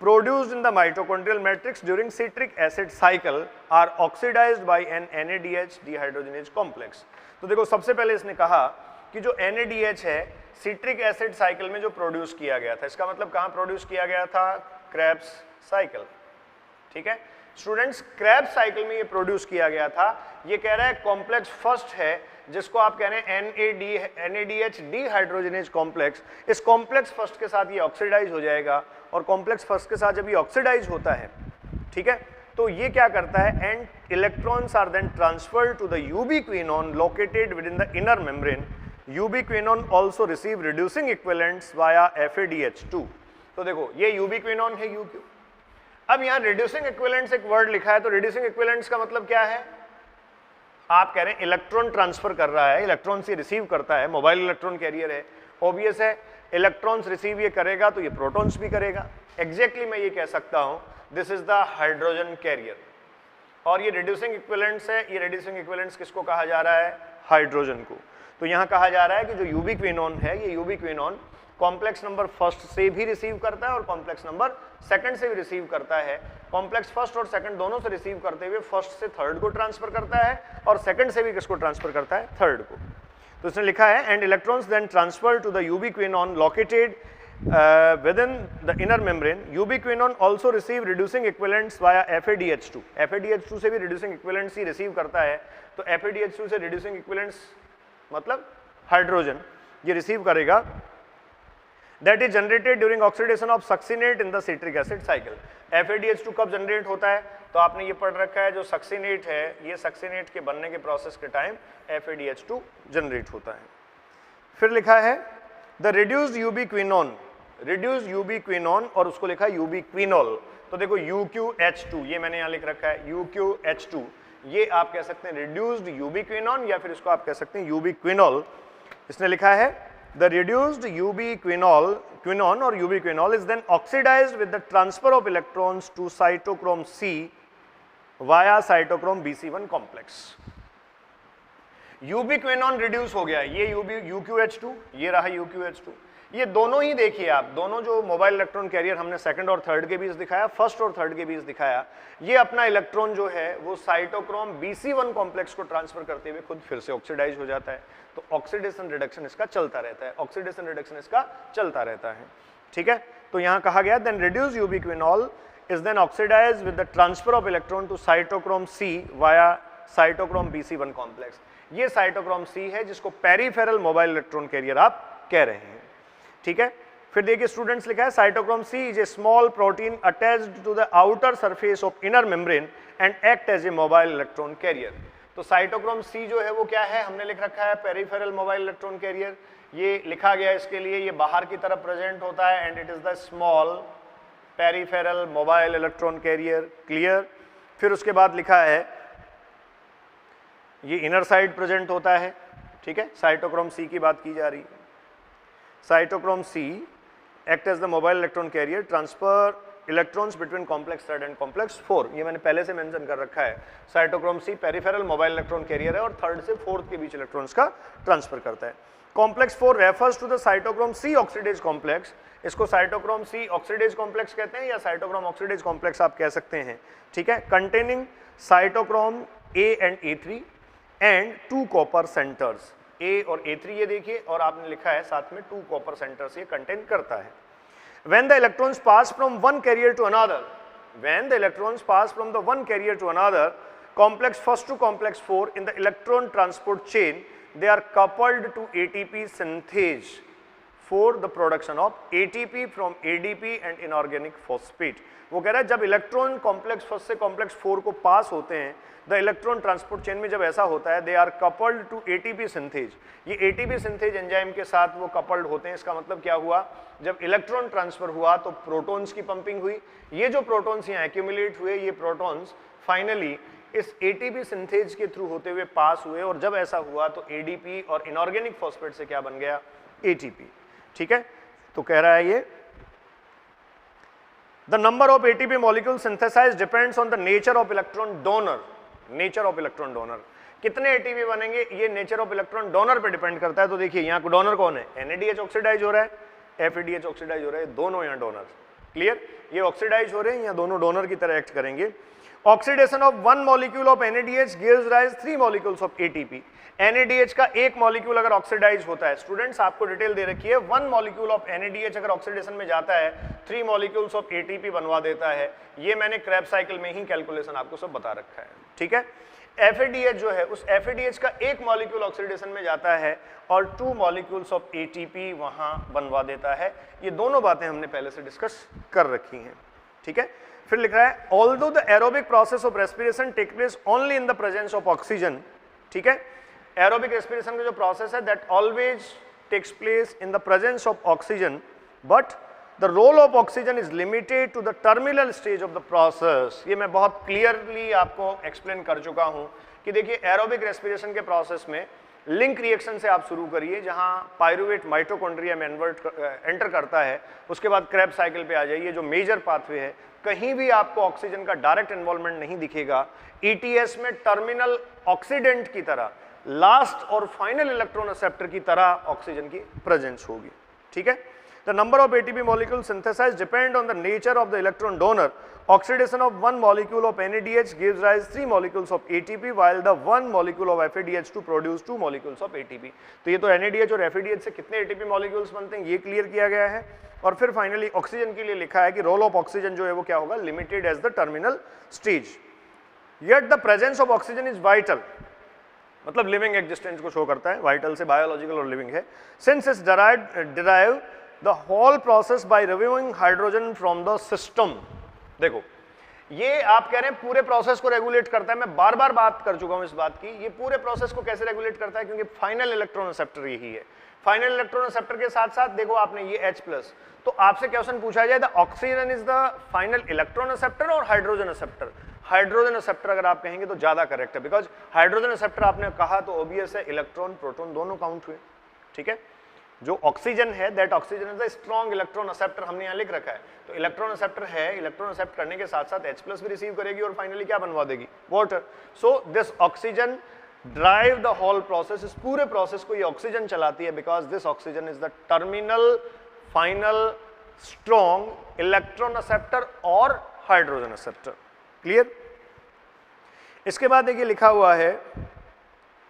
produced in the mitochondrial matrix during citric acid cycle are oxidized by an NADH dehydrogenase complex। तो देखो सबसे पहले इसने कहा कि जो NADH है सिट्रिक एसिड साइकिल में जो प्रोड्यूस किया गया था, इसका मतलब कहाँ प्रोड्यूस किया गया था? Krebs cycle. ठीक है स्टूडेंट्स, क्रेब्स साइकिल में ये प्रोड्यूस किया गया था। ये कह रहा है कॉम्प्लेक्स फर्स्ट है जिसको आप कह रहे हैं NADH डीहाइड्रोजनेज कॉम्प्लेक्स। इस कॉम्प्लेक्स फर्स्ट के साथ ये ऑक्सीडाइज हो जाएगा और कॉम्प्लेक्स फर्स्ट के साथ जब ये ऑक्सीडाइज होता है, ठीक है, तो ये क्या करता है? And electrons are then transferred to the ubiquinone located within the inner membrane. Ubiquinone also receive reducing equivalents via FADH2। तो देखो ये यूबीक्विनोन है UQ। अब यहाँ रिड्यूसिंग इक्विवेलेंट्स एक वर्ड लिखा है, तो रिड्यूसिंग इक्विवेलेंट्स का मतलब क्या है? आप कह रहे हैं इलेक्ट्रॉन ट्रांसफर कर रहा है, इलेक्ट्रॉन से रिसीव करता है, मोबाइल इलेक्ट्रॉन कैरियर है, ऑब्वियस है इलेक्ट्रॉन्स रिसीव ये करेगा तो ये प्रोटॉन्स भी करेगा। एग्जैक्टली मैं ये कह सकता हूं this is the hydrogen carrier. और ये रिड्यूसिंग इक्विवेलेंट्स है, ये रिड्यूसिंग इक्विवेलेंट्स किसको कहा जा रहा है? हाइड्रोजन को। तो यहाँ कहा जा रहा है कि जो यूबीक्विनोन है ये यूबीक्विनोन कॉम्प्लेक्स नंबर फर्स्ट से भी रिसीव करता है और कॉम्प्लेक्स नंबर सेकंड से भी रिसीव करता है। कॉम्प्लेक्स फर्स्ट और सेकंड दोनों से रिसीव करते हुए फर्स्ट से थर्ड को ट्रांसफर करता है और सेकंड से भी किसको ट्रांसफर करता है, थर्ड को। तो इसने लिखा है and electrons then transfer to the ubiquinone located within the inner membrane. Ubiquinone also receive reducing equivalents via FADH2. FADH2 से भी reducing equivalents ही रिसीव करता है। तो FADH2 से reducing equivalents मतलब हाइड्रोजन ये रिसीव करेगा। That is generated during oxidation of succinate in the citric acid cycle. FADH2 कब जनरेट होता है? तो आपने ये पढ़ रखा है, जो सक्सिनेट है ये सक्सिनेट के बनने के प्रोसेस के टाइम FADH2 जनरेट होता है। फिर लिखा है द रिड्यूस्ड यूबिक्विनोन और उसको लिखा है यूबिक्विनोल। तो देखो UQH2 ये मैंने यहाँ लिख रखा है UQH2, ये आप कह सकते हैं रिड्यूस्ड यूबिक्विनोन या फिर इसको आप कह सकते हैं यूबिक्विनोल। इसने लिखा है द रिड्यूस्ड यूबिक्विनोन और ubiquinol is then oxidized with the transfer of electrons to cytochrome C via cytochrome BC1 complex. Ubiquinone reduce हो गया, ये UQH2, ये रहा UQH2। ये दोनों ही देखिए आप, दोनों जो मोबाइल इलेक्ट्रॉन कैरियर हमने सेकंड और थर्ड के बीच दिखाया, फर्स्ट और थर्ड के बीच दिखाया, ये अपना इलेक्ट्रॉन जो है वो साइटोक्रोम BC1 कॉम्प्लेक्स को ट्रांसफर करते हुए खुद फिर से ऑक्सीडाइज हो जाता है। तो ऑक्सीडेशन रिडक्शन इसका चलता रहता है, ऑक्सीडेशन रिडक्शन इसका चलता रहता है। ठीक है, तो यहां कहा गया then reduce ubiquinol is then oxidize with the transfer of electron to cytochrome C via cytochrome BC1 complex. ये साइटोक्रोम C है जिसको पेरिफेरल मोबाइल इलेक्ट्रॉन कैरियर आप कह रहे हैं। ठीक है, फिर देखिए स्टूडेंट्स लिखा है cytochrome C is a small protein attached to the outer surface of inner membrane and act as a mobile electron carrier. तो साइटोक्रोम C जो है वो क्या है, हमने लिख रखा है पेरिफेरल मोबाइल इलेक्ट्रॉन कैरियर। ये लिखा गया इसके लिए, ये बाहर की तरफ प्रेजेंट होता है and it is the small peripheral mobile electron career. Clear. फिर उसके बाद लिखा है ये इनर साइड प्रेजेंट होता है। ठीक है, साइटोक्रोम C की बात की जा रही है। Cytochrome C act as the mobile electron carrier, transfer electrons between complex third and complex 4। ये मैंने पहले से मेंशन कर रखा है। Cytochrome C peripheral mobile electron carrier है और थर्ड से फोर्थ के बीच इलेक्ट्रॉन्स का ट्रांसफर करता है। Complex 4 refers to the cytochrome C oxidase complex. इसको साइटोक्रोम C ऑक्सीडेज कॉम्प्लेक्स कहते हैं या साइटोक्रोम ऑक्सीडेज कॉम्प्लेक्स आप कह सकते हैं। ठीक है, containing cytochrome A and A3 and 2 copper centres. A और A3 ये देखिए, और आपने लिखा है साथ में 2 कॉपर सेंटर्स ये कंटेन करता है। When the electrons pass from one carrier to another, when the electrons pass from the one carrier to another, complex first to complex 4 in the electron transport chain, they are coupled to ATP synthase for the production of ATP from ADP and inorganic phosphate। वो कह रहा है जब इलेक्ट्रॉन कॉम्प्लेक्स फर्स्ट से कॉम्प्लेक्स 4 को पास होते हैं, द इलेक्ट्रॉन ट्रांसपोर्ट चेन में जब ऐसा होता है, they are coupled to ATP synthase. ये ATP सिंथेज एंजाइम के साथ वो कपल्ड होते हैं। इसका मतलब क्या हुआ, जब इलेक्ट्रॉन ट्रांसफर हुआ तो प्रोटॉन्स की पंपिंग हुई। ये जो प्रोटॉन्स यहाँ एक्यूमुलेट हुए, ये प्रोटॉन्स फाइनली इस ATP सिंथेज के थ्रू होते हुए पास हुए, और जब ऐसा हुआ तो ADP और इनऑर्गेनिक फॉस्फेट से क्या बन गया, ATP। ठीक है, तो कह रहा है ये the number of ATP molecule synthesize depends on the nature of electron donor. Nature of electron donor, कितने ATP बनेंगे ये नेचर ऑफ इलेक्ट्रॉन डोनर पे डिपेंड करता है। तो देखिए यहाँ को डोनर कौन है, NADH ऑक्सीडाइज हो रहा है, FADH ऑक्सीडाइज हो रहा है, दोनों यहाँ डोनर। क्लियर, ये ऑक्सीडाइज हो रहे हैं, यहाँ दोनों डोनर की तरह एक्ट करेंगे। Oxidation of 1 molecule of NADH gives rise 3 molecules of ATP। NADH का एक मॉलिक्यूल अगर ऑक्सीडाइज होता है, स्टूडेंट्स आपको डिटेल दे रखी है, 1 मॉलिक्यूल ऑफ NADH अगर ऑक्सीडेशन में जाता है 3 मॉलिक्यूल्स ऑफ ATP बनवा देता है। ये मैंने क्रेब्स साइकिल में ही कैलकुलेशन आपको सब बता रखा है। ठीक है, FADH जो है उस FADH का एक मॉलिक्यूल ऑक्सीडेशन में जाता है और 2 मॉलिक्यूल्स ऑफ ATP वहां बनवा देता है। ये दोनों बातें हमने पहले से डिस्कस कर रखी हैं। ठीक है, फिर लिख रहा है although the aerobic process of respiration take place only in the presence of oxygen. ठीक है, एरोबिक रेस्पिरेशन का जो प्रोसेस है that always takes place in the presence of oxygen, but the role of oxygen is limited to the terminal stage of the process. ये मैं बहुत क्लियरली आपको एक्सप्लेन कर चुका हूं कि देखिए एरोबिक रेस्पिरेशन के प्रोसेस में लिंक रिएक्शन से आप शुरू करिए, जहां पायरुवेट माइटोकॉन्ड्रिया में एंटर करता है, उसके बाद क्रेब्स साइकिल पे आ जाइए, जो मेजर पाथवे है, कहीं भी आपको ऑक्सीजन का डायरेक्ट इन्वॉल्वमेंट नहीं दिखेगा। ETS में टर्मिनल ऑक्सीडेंट की तरह, लास्ट और फाइनल इलेक्ट्रॉन एक्सेप्टर की तरह ऑक्सीजन की प्रेजेंस होगी। ठीक है, The number of ATP molecules synthesized depend on the nature of the electron donor. Oxidation of one molecule of NADH gives rise 3 molecules of ATP, while the 1 molecule of FADH2 produce 2 molecules of ATP. तो ये तो NADH और FADH से कितने ATP molecules बनते हैं ये क्लियर किया गया है। और फिर फाइनली ऑक्सीजन के लिए लिखा है कि रोल ऑफ ऑक्सीजन जो है वो क्या होगा, limited as the terminal stage. Yet the presence of oxygen is vital, मतलब लिविंग एग्जिस्टेंस को शो करता है, वाइटल से बायोलॉजिकल और लिविंग है। Since it's derive the whole process by removing hydrogen from the system. देखो ये आप कह रहे हैं पूरे प्रोसेस को रेगुलेट करता है, मैं बार बार बात कर चुका हूं इस बात की, ये पूरे प्रोसेस को कैसे रेगुलेट करता है, क्योंकि फाइनल इलेक्ट्रॉन रिसेप्टर यही है। फाइनल इलेक्ट्रॉन रिसेप्टर के साथ साथ देखो आपने ये H+, तो आपसे क्वेश्चन पूछा जाए the oxygen is the final electron receptor और हाइड्रोजन रिसेप्टर। हाइड्रोजन रिसेप्टर अगर आप कहेंगे तो ज्यादा करेक्ट है, बिकॉज हाइड्रोजन रिसेप्टर आपने कहा तो ऑब्वियस है इलेक्ट्रॉन प्रोटॉन दोनों काउंट हुए, ठीक है। जो ऑक्सीजन है that oxygen is the strong electron receptor, हमने यहाँ लिख रखा है। तो इलेक्ट्रॉन रिसेप्टर है, इलेक्ट्रॉन रिसेप्ट करने के साथ साथ H+ भी रिसीव करेगी और फाइनली क्या बनवा देगी, water. So this oxygen drive the whole process, इस पूरे प्रोसेस को ये ऑक्सीजन चलाती है, because this oxygen is the terminal final strong electron receptor और हाइड्रोजन रिसेप्टर। क्लियर। इसके बाद देखिए लिखा हुआ है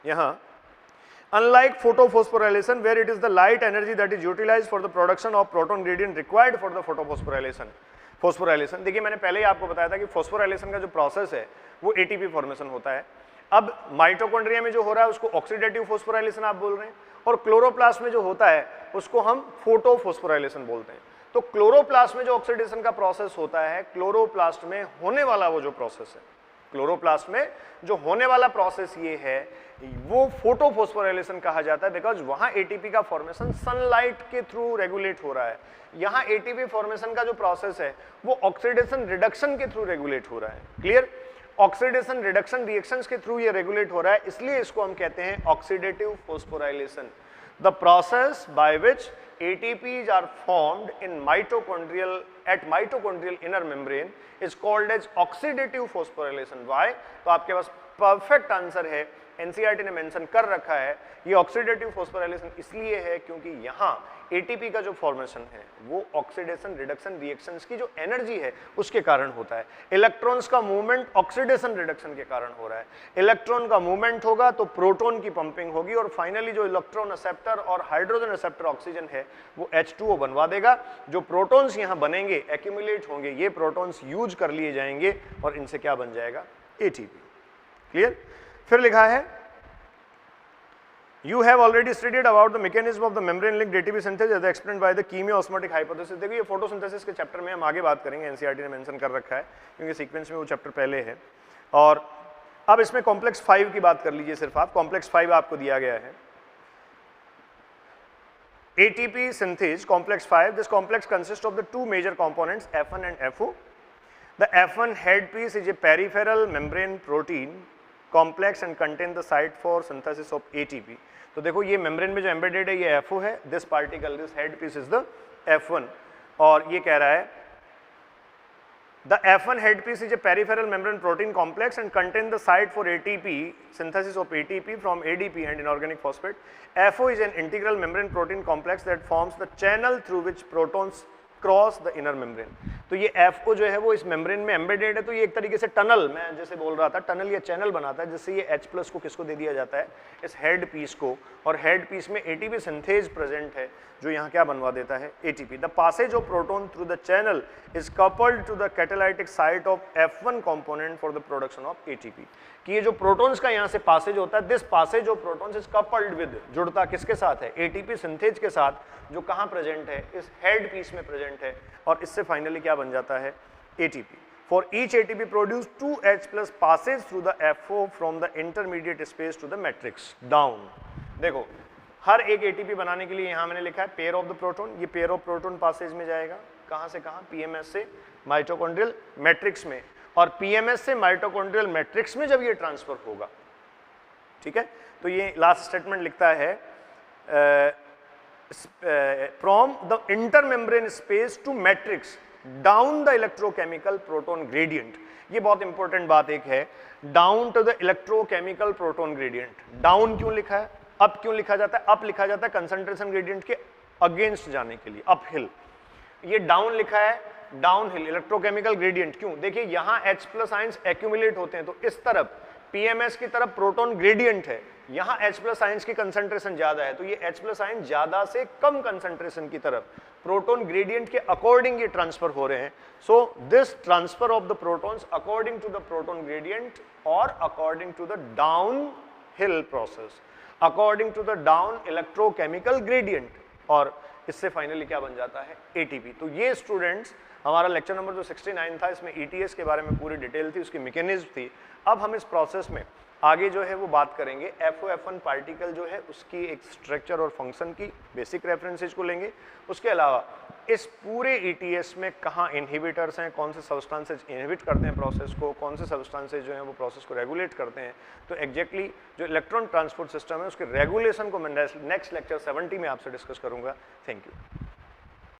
यहां, unlike photophosphorylation where it is the light energy that is utilized for the production of proton gradient required for the phosphorylation। देखिए मैंने पहले ही आपको बताया था कि फोस्फोराइलेशन का जो प्रोसेस है वो एटीपी फॉर्मेशन होता है। अब माइटोकॉन्ड्रिया में जो हो रहा है उसको ऑक्सीडेटिव फोस्फोराइलेशन आप बोल रहे हैं, और क्लोरोप्लास्ट में जो होता है उसको हम फोटोफोस्फोराइलेशन बोलते हैं। तो क्लोरोप्लास्ट में जो ऑक्सीडेशन का प्रोसेस होता है, क्लोरोप्लास्ट में होने वाला वो जो प्रोसेस है, क्लोरोप्लास्ट में जो होने वाला प्रोसेस ये है वो फोटोफोस्फोराइलेशन कहा जाता है, बिकॉज वहां एटीपी का फॉर्मेशन सनलाइट के थ्रू रेगुलेट हो रहा है। यहां एटीपी फॉर्मेशन का जो प्रोसेस है वो ऑक्सीडेशन रिडक्शन के थ्रू रेगुलेट हो रहा है। क्लियर। ऑक्सीडेशन रिडक्शन रिएक्शंस के थ्रू ये रेगुलेट हो रहा है, इसलिए इसको हम कहते हैं oxidative phosphorylation. The process by which ATPs are formed in mitochondrial inner membrane is called as oxidative phosphorylation. Why? तो आपके पास परफेक्ट आंसर है, एनसीईआरटी ने मेंशन कर रखा है। ये ऑक्सीडेटिव फोस्फोराइलेशन इसलिए है क्योंकि यहाँ एटीपी का जो फॉर्मेशन है वो ऑक्सीडेशन रिडक्शन रिएक्शंस की जो एनर्जी है उसके कारण होता है। इलेक्ट्रॉन्स का मूवमेंट ऑक्सीडेशन रिडक्शन के कारण हो रहा है। इलेक्ट्रॉन का मूवमेंट होगा तो प्रोटॉन की पंपिंग होगी, और फाइनली जो इलेक्ट्रॉन रिसेप्टर और हाइड्रोजन रिसेप्टर ऑक्सीजन है वो H2O बनवा देगा। जो प्रोटॉन्स यहाँ बनेंगे, एक्यूमुलेट होंगे, ये प्रोटॉन्स यूज कर लिए जाएंगे और इनसे क्या बन जाएगा, एटीपी। क्लियर। फिर लिखा है You have already studied about the mechanism of the membrane-linked ATP synthesis as explained by the chemiosmotic hypothesis। देखिए ये फोटोसिंथेसिस के चैप्टर में हम आगे बात करेंगे, एनसीईआरटी ने मेंशन कर रखा है क्योंकि सीक्वेंस में वो चैप्टर पहले है। और अब इसमें कॉम्प्लेक्स 5 की बात कर लीजिए सिर्फ आप। कॉम्प्लेक्स 5 आपको दिया गया है ATP synthesis complex 5। This complex consists of the two major components F1 and FO। The F1 headpiece is a peripheral membrane protein complex and contain the site for synthesis of ATP। तो देखो ये मेम्ब्रेन में जो एम्बेडेड है ये FO है, this particle this head piece is the F1, और ये कह रहा है the F1 head piece is a peripheral membrane protein complex and contain the site for ATP synthesis of ATP from ADP and inorganic phosphate। FO is an integral membrane protein complex that forms the channel through which protons cross the inner membrane. तो ये FO जो है वो इस मेम्ब्रेन में एम्बेडेड है, तो ये एक तरीके से टनल, मैं जैसे बोल रहा था टनल या चैनल बनाता है, जिससे ये H+ को किसको दे दिया जाता है, इस हेड पीस को, और हेड पीस में ATP सिंथेज प्रेजेंट है जो यहाँ क्या बनवा देता है, ATP। The passage of proton through the channel is coupled to the catalytic site of F1 component for the production of ATP। कि ये जो प्रोटॉन्स का यहाँ से पासेज होता है, this passage of protons is coupled with, जुड़ता किसके साथ है, ATP सिंथेज के साथ, जो कहाँ प्रेजेंट है, इस हेड पीस में प्रेजेंट है, और इससे फाइनली क्या बन जाता है, ATP। For each ATP produce 2H+ passes through the FO from the intermediate space to the matrix down. देखो हर एक ATP बनाने के लिए यहाँ मैंने लिखा है पेयर ऑफ द प्रोटॉन, ये पेयर ऑफ प्रोटॉन पासेज में जाएगा, कहाँ से कहाँ, PMS से माइटोकॉन्ड्रियल मैट्रिक्स में, और PMS से माइटोकॉन्ड्रियल मैट्रिक्स में जब ये ट्रांसफर होगा, ठीक है। तो ये लास्ट स्टेटमेंट लिखता है from the intermembrane space to matrix down the electrochemical proton gradient. ये बहुत इंपॉर्टेंट बात एक है, down to the electrochemical proton gradient. Down क्यों लिखा है, अप क्यों लिखा जाता है, अप लिखा जाता है कंसंट्रेशन ग्रेडियंट के अगेंस्ट जाने के लिए, अपहिल। ये डाउन लिखा है, डाउन हिल इलेक्ट्रोकेमिकल ग्रेडियंट। क्यों? देखिए यहां H प्लस आयंस एक्यूमुलेट होते हैं, तो इस तरफ PMS की तरफ प्रोटॉन ग्रेडियंट है, यहां H प्लस आयंस की कंसंट्रेशन ज्यादा है, तो ये H प्लस आयन ज्यादा से कम कंसंट्रेशन की तरफ प्रोटॉन ग्रेडियंट के अकॉर्डिंग ये ट्रांसफर हो रहे हैं। So this transfer of the protons according to the proton gradient और according to the downhill process, according to the down electrochemical gradient, और इससे फाइनली क्या बन जाता है? ATP। तो ये स्टूडेंट्स हमारा लेक्चर नंबर जो 69 था, इसमें ETS के बारे में पूरी डिटेल थी, उसकी मैकेनिज्म थी। अब हम इस प्रोसेस में आगे जो है वो बात करेंगे FOF1 पार्टिकल जो है उसकी एक स्ट्रक्चर और फंक्शन की बेसिक रेफरेंसेज को लेंगे। उसके अलावा इस पूरे ETS में कहाँ इनहिबिटर्स हैं, कौन से सब्सटेंसेज इनहिबिट करते हैं प्रोसेस को, कौन से सब्सटेंसेज जो हैं वो प्रोसेस को रेगुलेट करते हैं। तो एग्जैक्टली जो इलेक्ट्रॉन ट्रांसपोर्ट सिस्टम है उसके रेगुलेशन को मैं नेक्स्ट लेक्चर 70 में आपसे डिस्कस करूंगा। Thank you.